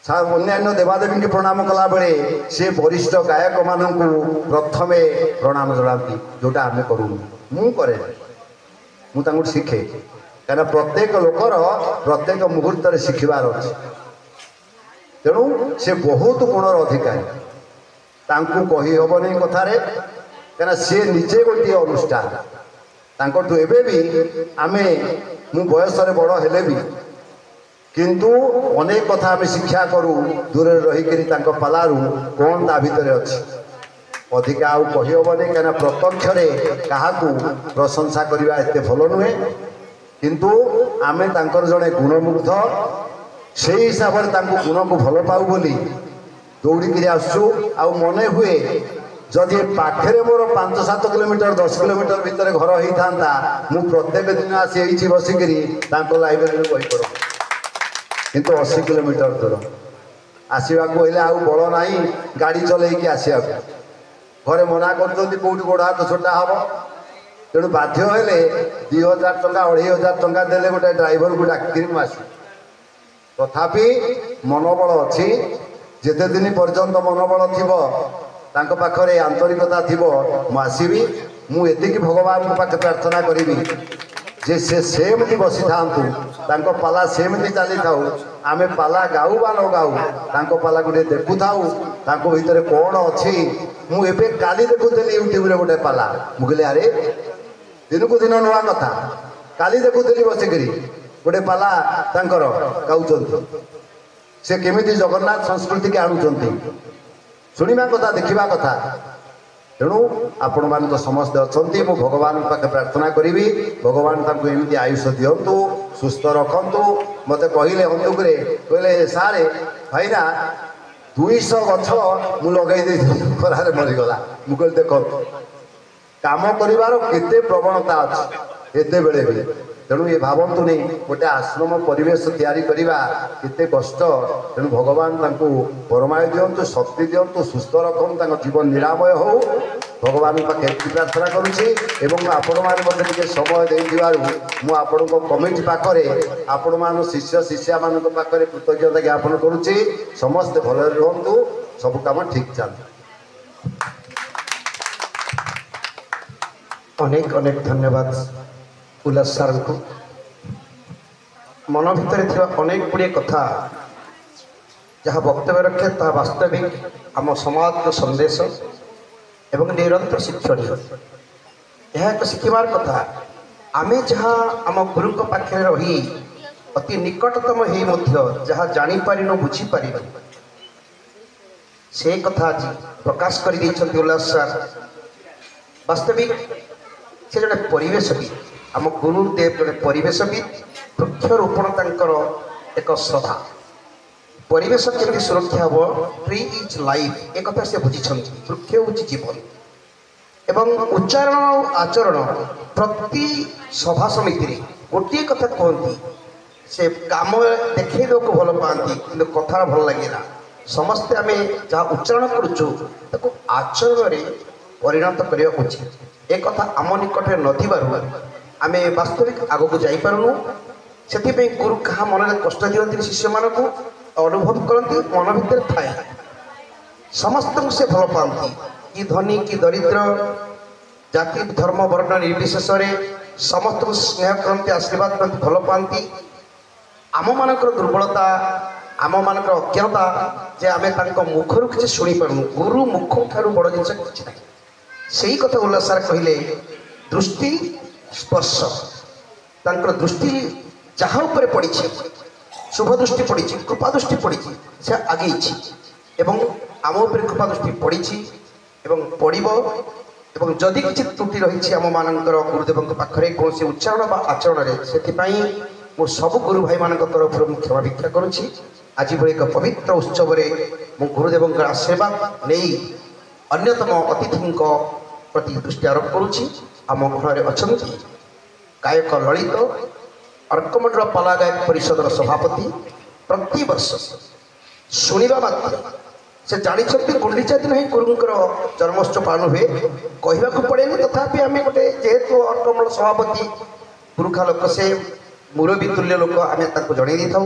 अन्य देवादेवी को प्रणाम कला बेले से वरिष्ठ गायक मानू प्रथमे प्रणाम जनाती जोटा आमे करू मु करे मु तांगु शिखे कारण प्रत्येक लोकर प्रत्येक मुहूर्त रे शिखिबार अछि तेणु से बहुत गुणर अधिकारी तांकु कही हबनी कथा रे कारण से निजे गोटे अनुष्ठान तांकठु एबे भी आमे मु बयस रे बड़ हेले भी किंतु अनेक कथा आमे शिक्षा करू दूर रही करी तांको पालारू कोन ता भितरे अछि अधिक आउ कही हबनी कारण प्रत्यक्ष रे काहाकू प्रशंसा करिवा एते भलो नुहे किंतु आमे तांकर जणे गुणमुग्ध से हिसाब से तांको गुण को भल पाऊ बोली दौड़ी करी आसु आउ मने हुए जदि पाखरे मोर 5-7 किलोमीटर 10 किलोमीटर भितर घर होई थांता मु प्रत्येक दिन आसी एइची बसिकरी तांको लाइब्रेरी बही पढो किंतु 80 किलोमीटर दूर आसीबा को हेले आउ बळ नाही गाड़ी चलै की आसीबा घरे मना करथोंती कोउठी गोड़ हाथ छोटा हबो तेणु बाध्य हेले 2000 टंका 2500 टंका देले गोटे ड्राइवर को डाकिरी मासी तथापि मनोबल अच्छी जेते दिन पर्यंत मनोबल थिबो तांको पाखरे आंतरिकता थिबो मु आसीबी मु एतिकी भगवान को पाखे प्रार्थना करिबी जे से सेमती बसी थांतु तांको पाला सेमती चली थाउ आमे पाला गाऊ बा न गाऊ तांको पाला गुटे देखु थाउ तांको भीतर कोन अछि मु एबे काली देखुतली यूट्यूब रे गोटे पाला मु कहले अरे दिन को दिन नवा कथा काली देखुतली बसिकरी गोटे पाला तांकर गाउचंती से केमिति जगन्नाथ संस्कृति के आणुचंती सुनिबा कथा देखिबा कथा तेणु आपण मान समस्त अच्छी मु भगवान पाखे प्रार्थना करी भगवान तांको एमिति आयुष दियंतु सुस्थ रखंतु मते कहले हंतुकरे कहले सारे भाईना 200 गछ मु लगाई दे खरारे मरिगला मु कहले देखो काम करिवार केते प्रवणता अछि एते बेले बेले तेणु ये भावतु नहीं गोटे आश्रम परिवेश तैयारी करवा केते कष्ट तेणु भगवान तांको परमाय दियंतु शक्ति दियंतु सुस्थ रखन जीवन निरामय हो भगवान पाखे प्रार्थना करुँची एवं आपण मैंने मत समय देथिबारु मु आपण कमिटी पाखरे आपण मान शिष्य शिष्या मान पाखरे कृतज्ञता ज्ञापन करुँची समस्ते भल रुहतु सब काम ठीक चलते अनेक अनेक धन्यवाद उल्लास सार को मन भितर थी अनेक गुड़े कथा जहाँ वक्तव्य रखे ता वास्तविक आम समाज संदेश एवं निरंतर शिक्षण यह एक शिखबार कथा आमे जहाँ आम गुरु पाखे रही अति निकटतम हो जहाँ जापारिन बुझीपार से कथा आज प्रकाश कर उल्लास सार वास्तविक से जड़े परिवेशविद आम गुरुदेव जड़े परिवेशविद वृक्षरोपण तांकर एक श्रद्धा परिवेश केमती सुरक्षा हम ट्री इज लाइफ एक कथा से बुझी वृक्ष हूँ जीवन एवं उच्चारण और आचरण प्रति सभा समिति गोटे कथा कहती से काम देखे को भल पाती कि कथा भल लगे समस्ते आम जहाँ उच्चारण करुचु आचरण में परिणत करने उचित एक कथा आम निकट नथिबारु आम वास्तविक आगक जापरूँ से गुरु क्या मन में कष्ट दिखती शिष्य मानक अनुभव करती मन भितर थाए समस्त से भल पाती कि धनी कि दरिद्र जाति धर्म वर्ण निर्विशेष समस्त स्नेह करते आशीर्वाद करते भल पाती आम मानकर दुर्बलता आम मानकर अज्ञता जे आम मुखर किसी शुणी पारूँ गुरु मुख ठारू बड़ जिन किसी ना से कथा उल्लास सार कहले दृष्टि स्पर्श तांकर दृष्टि जहाँ ऊपर पड़ी शुभ दृष्टि पड़ी कृपा दृष्टि पड़ी से आगे एवं आम उपर कृपा दृष्टि पड़ी पड़ो एवं जदि किसी त्रुटि रही आम मानकर गुरुदेव पाखे कौन उच्चारण बा आचरण से मु सब गुरु भाई मान तरफ क्षमा भिक्षा करुँच आज भाई एक पवित्र उत्सव मु गुरुदेव आशीर्वाद नहीं अन्यतम अतिथि प्रति दृष्टि आरोप करुँच आम घर अच्छा गायक ललित अर्कमंडल पाला गायक परिषद सभापति प्रति वर्ष शुणा मात्र से जानते गुंडीचा दिन ही गुरुंर जन्मोत्सव पालन हुए कहवाक पड़े तथापि आम गोटे जेहेतु अर्कमंडल सभापति पुरुखा लोक से मुरबी तुल्य लोक आम जन था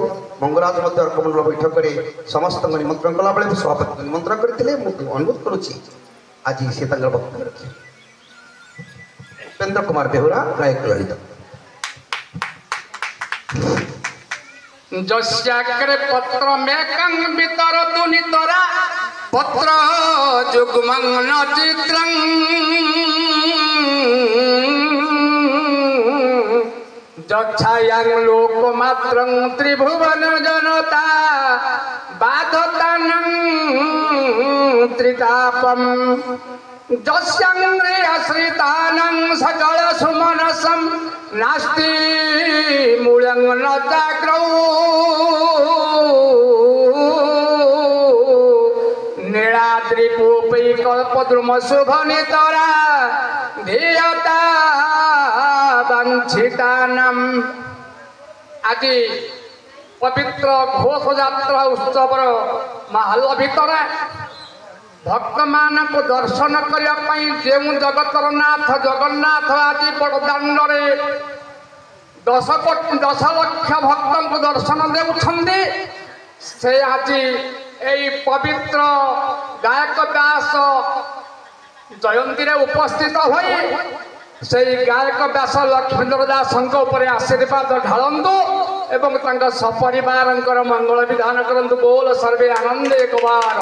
मंगराज अर्कमंडल बैठक में समस्त निमंत्रण कला बेले सभापति निमंत्रण करते अनुरोध करुच्ची आज से वक्तव्य रखे उपेन्द्र कुमार बेहुरा गायक ललित जस्याग्रे पत्र मेकं वितर दुनितरा पत्र जुग्मं न चित्रं जच्छायं लोकमात्रं त्रिभुवन जनता बाधतानं त्रितापं जस्यंग्रे आश्रितानं सकल सुमनसं नास्ति मूल्यं न जाग्रौ नीलाद्रिपूपै कल्पद्रुम शुभनितरा ध्येयता वाञ्छितानाम् आज पवित्र घोष यात्रा उत्सव महल भितर भक्त मान को दर्शन करने जो जगतर नाथ जगन्नाथ आज बड़दाण्ड 10 लक्ष भक्त को दर्शन देउछन्ति से आज यही पवित्र गायक व्यास जयंती रे उपस्थित हुई से गायक व्यास लक्ष्मीधर दास आशीर्वाद ढालतु एवं सपरिवार मंगल विधान करंतु बोल सर्वे आनंद एक बार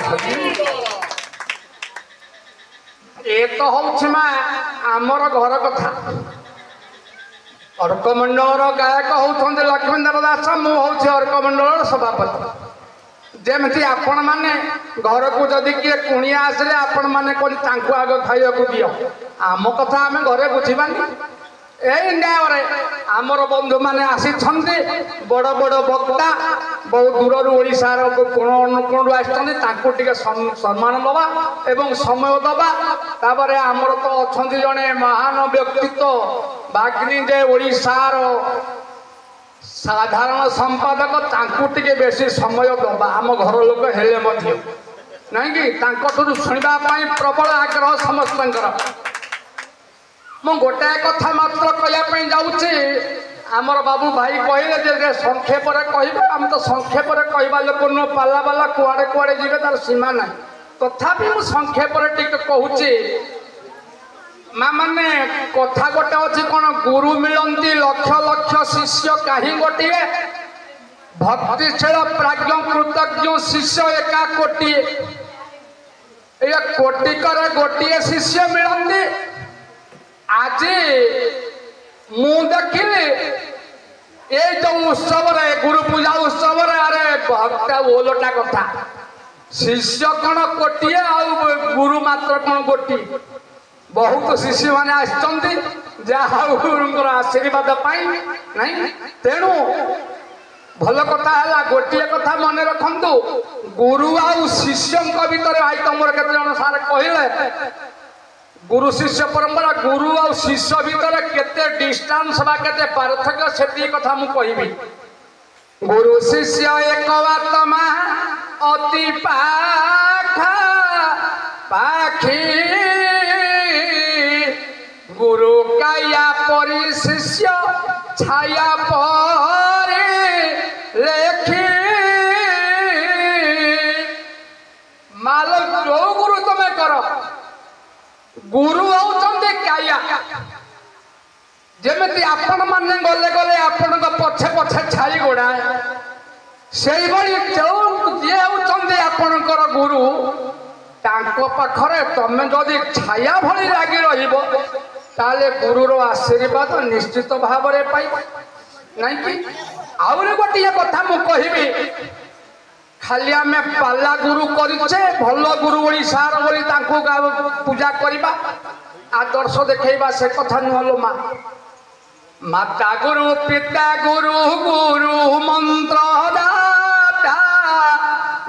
ये तो हूँ आमर घर कथा अर्कमंडल गायक होती लक्ष्मीधर दास मुझे अर्कमंडल सभापति जमती आपण मैंने घर को जदि किए कुणिया आसिले आपण मैंने आग खाइबा दियो आम कथा आम घरे बुझीबानी यही न्याय आमर बंधु मैंने आसी बड़ बड़ वक्ता बहुत दूर ओडार कोण अनुकोण आसटे सम्मान दबा एवं समय दबा तापर आमर तो अच्छा जड़े महान व्यक्तित्व बाग्नी जे ओडार साधारण संपादक तांकु टिके बेसी समय दबा आम घर लोक हेले मध्य नहीं कि शुणा प्रबल आग्रह समस्त मु गोटाए कथा मात्र कहवाई जाऊँगी आमर बाबू भाई कहले संक्षेप कहे आम तो संक्षेप कहवा लोक नुह पाला बाला कुआड़े कुआड़े जी तार सीमा ना तथापि मु संक्षेप कहूँ माँ मैंने कथा गोटे अच्छी कौन गुरु मिलती लक्ष लक्ष शिष्य कहीं गोटे भक्तिशील प्राज्ञ कृतज्ञ शिष्य एका कोटी कोटिकर गोटे शिष्य मिलती आज मु देखिली ये जो उत्सव गुरु पूजा उत्सव अरे भक्ता ओलटा कथा शिष्य कौन गोटे गुरु मात्र कौन गोटे बहुत शिष्य मैंने गुरु आशीर्वाद नहीं तेणु भल कथा है गोटे कथा मन रखु गुरु आउ शिष्य भितर भाई तुम केते जन सार कहले गुरु शिष्य परंपरा गुरु आउ शिष्य भितर केते डिस्टेंस बा केते पार्थक्य सेती कथा मु कहबी गुरु शिष्य एक आत्मा अति पाखा पाखी गुरु काया परि शिष्य छाया परि लेखी माल जो गुरु तुम कर गुरु होउचंदे काया जेमती आपण माने गले गले आपण पछे पछे छाई गोड़ा से जे होउचंदे आपणकर गुरु तांको पाखरे तमे जदि छाया भली लागी रहिबो ताले गुरुर आशीर्वाद निश्चित भाव रे पाई नहीं कि आउरे गोटे कथा मु कहबी खाली आम पाला गुरु करिचे भल गुरु ओडिशार बोली तांको पूजा करबा आदर्श देखैबा से कथा नुहलो मा माता गुरु पिता गुरु गुरु मंत्र दाता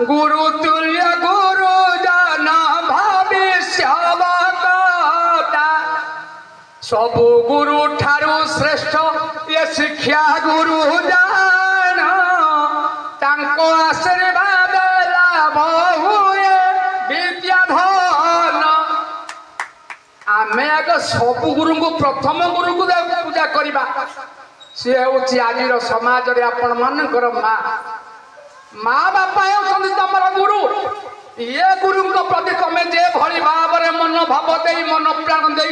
गुरु तुल्य गुरु जन भविष्य वक्ता सब गुरु ठारू श्रेष्ठ ये शिक्षा गुरु जान तांको आशीर्वाद लाभ हुए विद्या धन आमे आग सब गुरु को प्रथम गुरु को पूजा करबा सी होची आजिर समाज रे आपण मानकर माँ बापा होती तुम गुरु ये गुरु प्रति तुम्हें जे भली भाव में मन भाव दे मन प्राण दे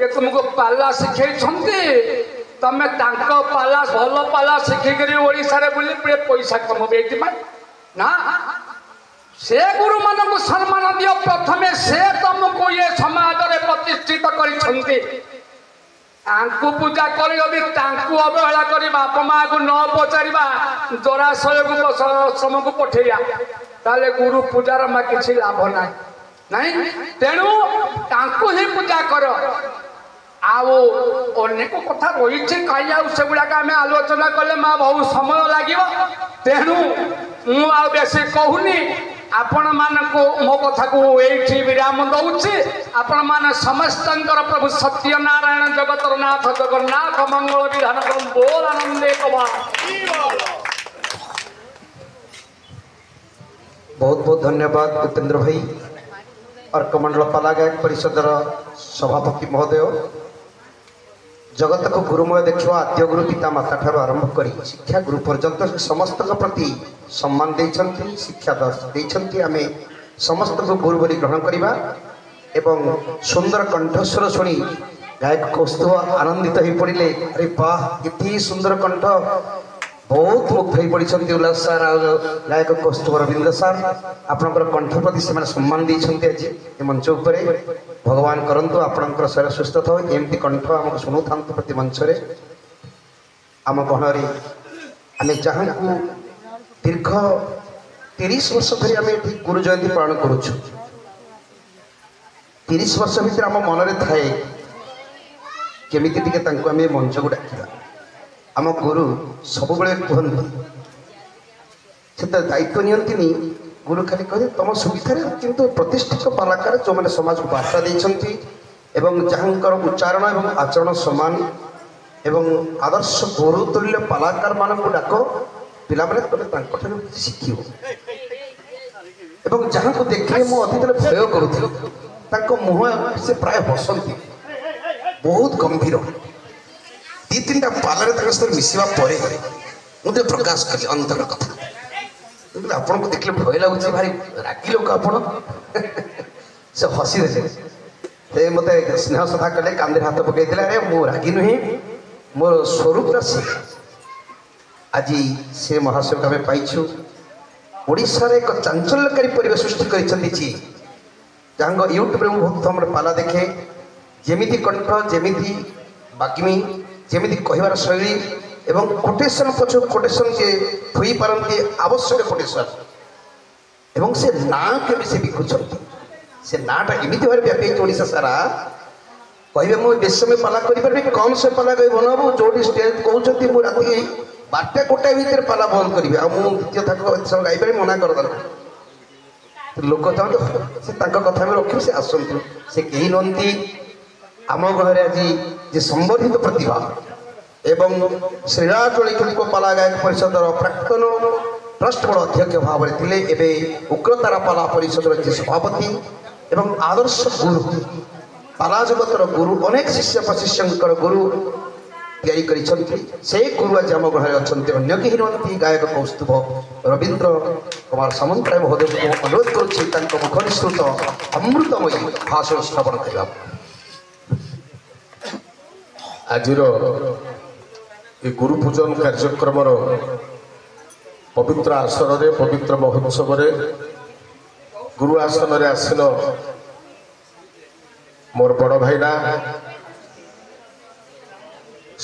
तुमको पाला शिखे तमें पाला भल पाला शिखिक ओडिशा बुली पैसा कमबे ना से गुरु मान को सम्मान दियो प्रथमे से तुमको ये समाज में प्रतिष्ठित कर पूजा कर अवहेला कर बाप माँ को न पचारा जराशय श्रम को पठेया ताले गुरु पूजार माँ किसी लाभ ना नहीं तेणु ही पूजा कर अनेक कथा रही कहीं गुड़ाक आम आलोचना कले माँ बहुत समय लगे तेणु मुझे कहूनी आपण मानक मो कथा को ये विराम दौची आपण मान समस्त प्रभु सत्यनारायण जगतर नाथ जगन्नाथ मंगल विधान बोल आनंदे बहुत बहुत धन्यवाद उपेंद्र भाई अर्कमंडल पाला गायक परिषदर सभापति महोदय जगत को गुरुमय देखा आद्य गुरु पिता माता ठार आरंभ कर शिक्षा गुरु पर्यंत समस्त प्रति सम्मान देइछन्ति शिक्षा देइछन्ति आमे समस्त को गुरु बोली ग्रहण करिबा एवं सुंदर कंठस्वर शुणी गायक कौस्तुभ आनंदित हो पड़े अरे वाह इतनी सुंदर कंठ बहुत मुग्ध हो पड़ी उल्लास सार गायक कौस्तुभ रविंद्र सार आपणकर कंठ प्रति से सम्मान देइछन्ति आज ए मंच उपर भगवान करंतु आपणकर शरीर सुस्थ था एमती कंठ आमको शुणु था प्रति मंच आम गहन आम जहाँ को दीर्घ 30 वर्ष धरी आम ये गुरु जयंती पालन करुचु 30 वर्ष भितर आम मन में थाए केमिति टिके तांको आम मंच को डाकिबा आम गुरु सब बेले कहते से दायित्व नियंतिनी गुरु खाली कहे तुम सुविधा किंतु प्रतिष्ठित कलाकार जो मैंने समाज को वार्ता देती एवं जहाँकर उच्चारण एवं आचरण समान एवं आदर्श गुरु तुल्य कलाकार मान को डाक पिला मैंने तुम शिखिब एवं जहाँ को देखिए मु अतीत भय करुँच मुह से प्राय हसती बहुत गंभीर 2-3टा पालारे सहित मिसवा मुझे प्रकाश करी अंतर कथा आपन को देखले भय लगुच भारी रागी लोक आप से हसी दे मत स्नेह सदा कले कांदे हाथ पकई अरे मो रागी नुहे मोर स्वरूप से आज से महाशय आम पाइछु ओडिशा एक चांचल्यकारी परिवेश सृष्टि कर जहाँ यूट्यूब में बहुत हम पाला देखे जेमिति कंठ जेमिति बाग्मी जेमिति कहबार शैली एवं कोटेशन पछ कोटेशन जे हुई पारती आवश्यक कोटेशन ଏବଂ ସେ ନାଁକୁ ବି ସେ ବିକୁଛନ୍ତି। ସେ ନାଁଟା ଏମିତି ଭାବରେ ବ୍ୟାପିଯାଇଛି ଓଡ଼ିଶା ସାରା, କହିବେ ମୁଁ ବେଶୀ ସମୟ ପାଲା କରିପାରିବି, କମ୍ ସମୟ ପାଲା କରି ବନାବ। ଯୋଉଠି ଷ୍ଟେଜ୍ କହୁଛନ୍ତି ମୁଁ ରାତି 12ଟା 1ଟା ଭିତରେ ପାଲା ବନ୍ଦ କରିବି, ଆଉ ମୁଁ ଦ୍ୱିତୀୟ ଥାକ ଗାଇପାରିବି, ମନା କରିଦେଲା। ଲୋକ ଚାହୁଁନ୍ତୁ ସେ ତାଙ୍କ କଥା ଆମେ ରଖିବୁ, ସେ ଆସନ୍ତୁ। ସେ କେହି ନୁହନ୍ତି, ଆମ ଘରେ ଆଜି ଯେ ସମ୍ବର୍ଦ୍ଧିତ ପ୍ରତିଭା ଏବଂ ଶ୍ରୀରାଜଳି ପାଲା ଗାୟକ ପରିଷଦର ପ୍ରାକ୍ତନ ଟ୍ରଷ୍ଟ ବୋର୍ଡ ଅଧ୍ୟକ୍ଷ ଭାବରେ ଥିଲେ, ଏବେ ଉଗ୍ରତାରା ପାଲା ପରିଷଦର ଯିଏ ସଭାପତି ଏବଂ ଆଦର୍ଶ ଗୁରୁ, ପାଲା ଜଗତର ଗୁରୁ, ଅନେକ ଶିଷ୍ୟ ପ୍ରଶିଷ୍ୟଙ୍କର ଗୁରୁ ତିଆରି କରିଛନ୍ତି। ସେଇ ଗୁରୁ ଆଜି ଆମ ଗୃହରେ ଅଛନ୍ତି, ଅନ୍ୟ କେହି ନୁହନ୍ତି, ଗାୟକ କୌସ୍ତୁଭ ରବୀନ୍ଦ୍ର କୁମାର ସାମନ୍ତରାୟ ମହୋଦୟଙ୍କୁ ଅନୁରୋଧ କରୁଛି ତାଙ୍କ ମୁଖ ନିଃସୃତ ଅମୃତମୟୀ ଭାଷଣ ଶ୍ରବଣ କରିବା। ଆଜିର ଏ ଗୁରୁ ପୂଜନ କାର୍ଯ୍ୟକ୍ରମର ପବିତ୍ର ଆସନରେ, ପବିତ୍ର ମହୋତ୍ସବରେ ଗୁରୁ ଆସନରେ ଆସିନ ମୋର ବଡ଼ ଭାଇନା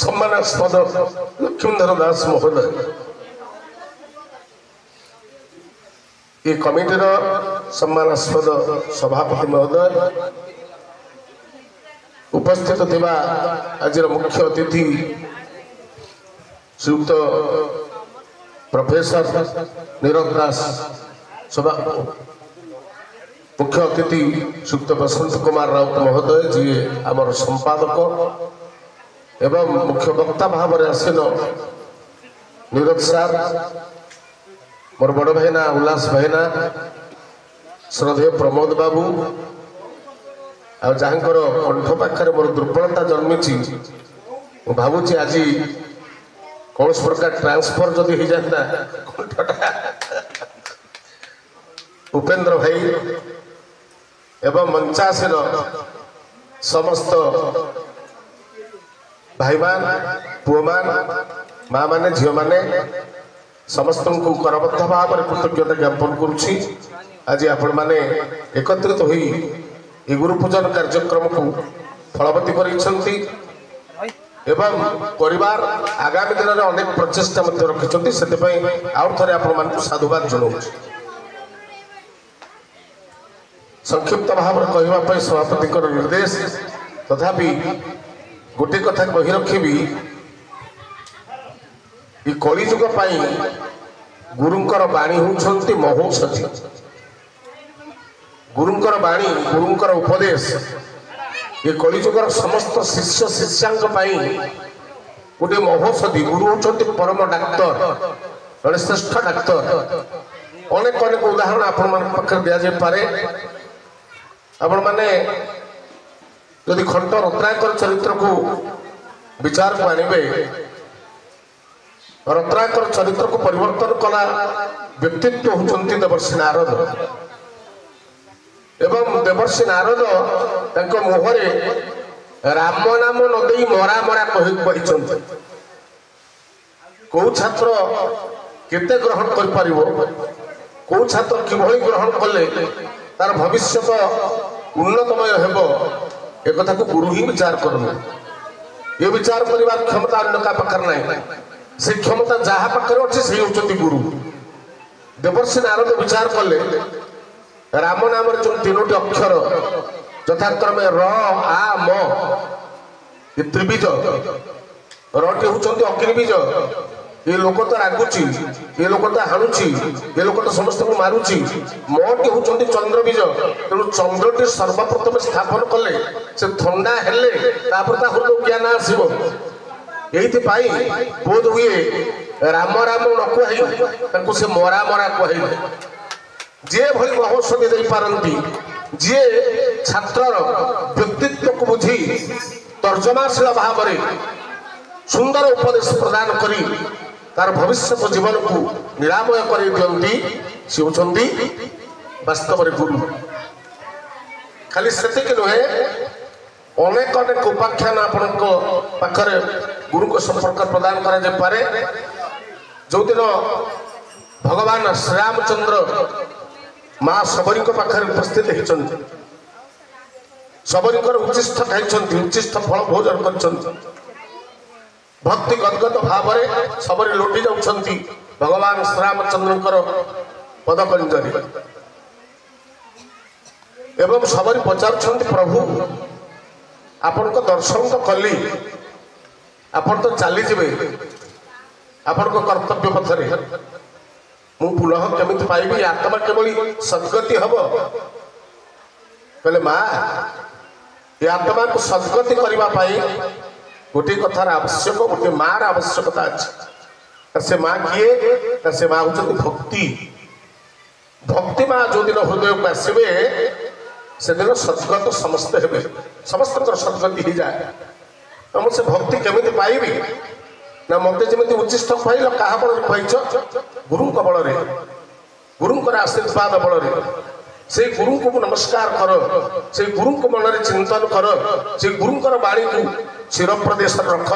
ସମ୍ମାନାସ୍ପଦ ଲକ୍ଷ୍ମୀଧର ଦାସ ମହୋଦୟ, ଏ କମିଟିର ସମ୍ମାନାସ୍ପଦ ସଭାପତି ମହୋଦୟ, ଉପସ୍ଥିତ ଥିବା ଆଜିର ମୁଖ୍ୟ ଅତିଥି ଶ୍ରୀଯୁକ୍ତ ପ୍ରଫେସର ନିରଜ ଦାସ, ମୁଖ୍ୟ ଅତିଥି ଶ୍ରୀଯୁକ୍ତ ବସନ୍ତ କୁମାର ରାଉତ ମହୋଦୟ ଯିଏ ଆମର ସମ୍ପାଦକ ଏବଂ ମୁଖ୍ୟ ବକ୍ତା ଭାବରେ ଆସିନ ନିରଜ ସାର୍, ମୋର ବଡ଼ ଭାଇନା ଉଲ୍ଲାସ ଭାଇନା, ଶ୍ରଦ୍ଧେୟ ପ୍ରମୋଦ ବାବୁ, ଆଉ ଯାହାଙ୍କର କଣ୍ଠ ପାଖରେ ମୋର ଦୁର୍ବଳତା ଜନ୍ମିଛି, ମୁଁ ଭାବୁଛି ଆଜି କୌଣସି ପ୍ରକାର ଟ୍ରାନ୍ସଫର ଯଦି ହେଇଯାନ୍ତା କଣ୍ଠଟା, ଉପେନ୍ଦ୍ର ଭାଇ ଏବଂ ମଞ୍ଚାସୀନ ସମସ୍ତ ଭାଇମାନ, ପୁଅମାନ, ମା ମାନେ, ଝିଅମାନେ ସମସ୍ତଙ୍କୁ କରବଦ୍ଧ ଭାବରେ କୃତଜ୍ଞତା ଜ୍ଞାପନ କରୁଛି। ଆଜି ଆପଣମାନେ ଏକତ୍ରିତ ହୋଇ ଏ ଗୁରୁ ପୂଜନ କାର୍ଯ୍ୟକ୍ରମକୁ ଫଳବତୀ କରିଛନ୍ତି ଏବଂ ପରିବାର ଆଗାମୀ ଦିନରେ ଅନେକ ପ୍ରଚେଷ୍ଟା ମଧ୍ୟ ରଖିଛନ୍ତି। ସେଥିପାଇଁ ଆଉ ଥରେ ଆପଣମାନଙ୍କୁ ସାଧୁବାଦ ଜଣାଉଛି। ସଂକ୍ଷିପ୍ତ ଭାବରେ କହିବା ପାଇଁ ସଭାପତିଙ୍କର ନିର୍ଦ୍ଦେଶ, ତଥାପି ଗୋଟିଏ କଥା କହି ରଖିବି, ଏ କଳିଯୁଗ ପାଇଁ ଗୁରୁଙ୍କର ବାଣୀ ହେଉଛନ୍ତି ମହୌଷଧି। ଗୁରୁଙ୍କର ବାଣୀ, ଗୁରୁଙ୍କର ଉପଦେଶ ଏ କଳିଯୁଗର ସମସ୍ତ ଶିଷ୍ୟ ଶିଷ୍ୟାଙ୍କ ପାଇଁ ଗୋଟିଏ ମହୌଷଧି। ଗୁରୁ ହେଉଛନ୍ତି ପରମ ଡାକ୍ତର, ଜଣେ ଶ୍ରେଷ୍ଠ ଡାକ୍ତର। ଅନେକ ଅନେକ ଉଦାହରଣ ଆପଣମାନଙ୍କ ପାଖରେ ଦିଆଯାଇପାରେ। ଆପଣମାନେ ଯଦି ଖଣ୍ଟ ରତ୍ନାକର ଚରିତ୍ରକୁ ବିଚାରକୁ ଆଣିବେ, ରତ୍ନାକର ଚରିତ୍ରକୁ ପରିବର୍ତ୍ତନ କଲା ବ୍ୟକ୍ତିତ୍ୱ ହେଉଛନ୍ତି ଦେବର୍ଷି ନାରଦ ଏବଂ ଦେବର୍ଷି ନାରଦ ତାଙ୍କ ମୁହଁରେ ରାମ ନାମ ନ ଦେଇ ମରା ମରା କହିଛନ୍ତି। କୋଉ ଛାତ୍ର କେତେ ଗ୍ରହଣ କରିପାରିବ, କୋଉ ଛାତ୍ର କିଭଳି ଗ୍ରହଣ କଲେ ତାର ଭବିଷ୍ୟତ ଉନ୍ନତମୟ ହେବ, ଏକଥାକୁ ଗୁରୁ ହିଁ ବିଚାର କରନ୍ତି। ଏ ବିଚାର କରିବାର କ୍ଷମତା ଅନ୍ୟ କାହା ପାଖରେ ନାହିଁ। ସେ କ୍ଷମତା ଯାହା ପାଖରେ ଅଛି ସେ ହେଉଛନ୍ତି ଗୁରୁ। ଦେବର୍ଷି ନାରଦ ବିଚାର କଲେ ରାମ ନାମରେ ଯେଉଁ 3ଟି ଅକ୍ଷର ଯଥାକ୍ରମେ ର, ଆ, ମ, ଏ ତ୍ରିବୀଜ। ରଟି ହେଉଛନ୍ତି ଅଗ୍ନିବୀଜ, ଏ ଲୋକ ତ ରାଗୁଛି, ଏ ଲୋକ ତ ହାଣୁଛି, ଏ ଲୋକ ତ ସମସ୍ତଙ୍କୁ ମାରୁଛି। ମଟି ହେଉଛନ୍ତି ଚନ୍ଦ୍ରବୀଜ, ତେଣୁ ଚନ୍ଦ୍ରଟି ସର୍ବପ୍ରଥମେ ସ୍ଥାପନ କଲେ ସେ ଥଣ୍ଡା ହେଲେ ତାପରେ ତା ହୃଦୟ ଜ୍ଞାନ ଆସିବ। ଏଇଥିପାଇଁ ବୋଧ ହୁଏ ରାମ ରାମ ନ କୁହାଇ ତାଙ୍କୁ ସେ ମରା ମରା କୁହାଇଲେ। ଯିଏ ଭଳି ମହୌଷଧି ଦେଇପାରନ୍ତି, ଯିଏ ଛାତ୍ରର ବ୍ୟକ୍ତିତ୍ୱକୁ ବୁଝି ତର୍ଜମାଶୀଳ ଭାବରେ ସୁନ୍ଦର ଉପଦେଶ ପ୍ରଦାନ କରି ତାର ଭବିଷ୍ୟତ ଜୀବନକୁ ନିରାମୟ କରି ଦିଅନ୍ତି, ସେ ହେଉଛନ୍ତି ବାସ୍ତବରେ ଗୁରୁ। ଖାଲି ସେତିକି ନୁହେଁ, ଅନେକ ଅନେକ ଉପାଖ୍ୟାନ ଆପଣଙ୍କ ପାଖରେ ଗୁରୁଙ୍କ ସମ୍ପର୍କ ପ୍ରଦାନ କରାଯାଇପାରେ। ଯେଉଁଦିନ ଭଗବାନ ଶ୍ରୀରାମଚନ୍ଦ୍ର ମା ଶବରୀଙ୍କ ପାଖରେ ଉପସ୍ଥିତ ହେଇଛନ୍ତି, ଶବରୀଙ୍କର ଉଚ୍ଚିଷ୍ଠ ଖାଇଛନ୍ତି, ଉଚ୍ଚିଷ୍ଠ ଫଳ ଭୋଜନ କରିଛନ୍ତି, ଭକ୍ତି ଗଦଗଦ ଭାବରେ ଶବରୀ ଲୋଟି ଯାଉଛନ୍ତି ଭଗବାନ ଶ୍ରୀରାମଚନ୍ଦ୍ରଙ୍କର ପଦକଞ୍ଜରେ। ଏବଂ ସବରି ପଚାରୁଛନ୍ତି ପ୍ରଭୁ ଆପଣଙ୍କ ଦର୍ଶନ ତ କଲି, ଆପଣ ତ ଚାଲିଯିବେ ଆପଣଙ୍କ କର୍ତ୍ତବ୍ୟ ପଥରେ, ମୁଁ ପୁନଃ କେମିତି ପାଇବି? ଆତ୍ମା କେବଳ ସଦ୍ଗତି ହବ? କହିଲେ ମା, ଏ ଆତ୍ମାକୁ ସଦ୍ଗତି କରିବା ପାଇଁ ଗୋଟିଏ କଥାର ଆବଶ୍ୟକ, ଗୋଟିଏ ମାର ଆବଶ୍ୟକତା ଅଛି। ସେ ମା କିଏ? ସେ ମା ହଉଛନ୍ତି ଭକ୍ତି। ଭକ୍ତି ମା ଯୋଉଦିନ ହୃଦୟକୁ ଆସିବେ ସେଦିନ ସଦ୍ଗତ ସମସ୍ତେ ହେବେ, ସମସ୍ତଙ୍କର ସଦ୍ଗତି ହେଇଯାଏ। ମୁଁ ସେ ଭକ୍ତି କେମିତି ପାଇବି? ନା ମତେ ଯେମିତି ଉଚ୍ଚିଷ୍ଟ ପାଇଲ, କାହା ବଳରେ ପାଇଛ? ଗୁରୁଙ୍କ ବଳରେ, ଗୁରୁଙ୍କର ଆଶୀର୍ବାଦ ବଳରେ। ସେଇ ଗୁରୁଙ୍କୁ ନମସ୍କାର କର, ସେଇ ଗୁରୁଙ୍କ ମନରେ ଚିନ୍ତନ କର, ସେଇ ଗୁରୁଙ୍କର ବାଣୀକୁ ଚିର ପ୍ରଦେଶରେ ରଖ,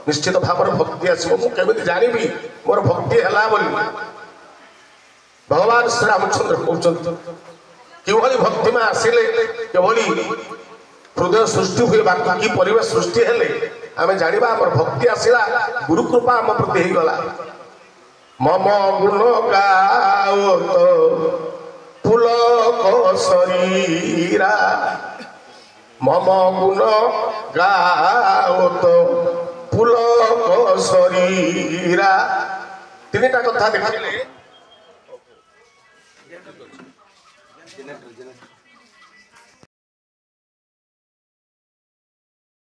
ନିଶ୍ଚିତ ଭାବରେ ଭକ୍ତି ଆସିବ। ମୁଁ କେମିତି ଜାଣିବି ମୋର ଭକ୍ତି ହେଲା ବୋଲି? ଭଗବାନ ଶ୍ରୀରାମଚନ୍ଦ୍ର କହୁଛନ୍ତି କିଭଳି ଭକ୍ତିମା ଆସିଲେ କିଭଳି ହୃଦୟ ସୃଷ୍ଟି ହୁଏ, ବାକି କି ପରିବେଶ ସୃଷ୍ଟି ହେଲେ ଆମେ ଜାଣିବା ଆମର ଭକ୍ତି ଆସିଲା, ଗୁରୁ କୃପା ଆମ ପ୍ରତି ହେଇଗଲା। ମମ ଗୁଣ ଗାଓତ ପୁଲକ ଶରୀରା, ମମ ଗୁଣ ଗାଓତ ପୁଲକ ଶରୀରା। ତିନିଟା କଥା ଦେଖିଲେ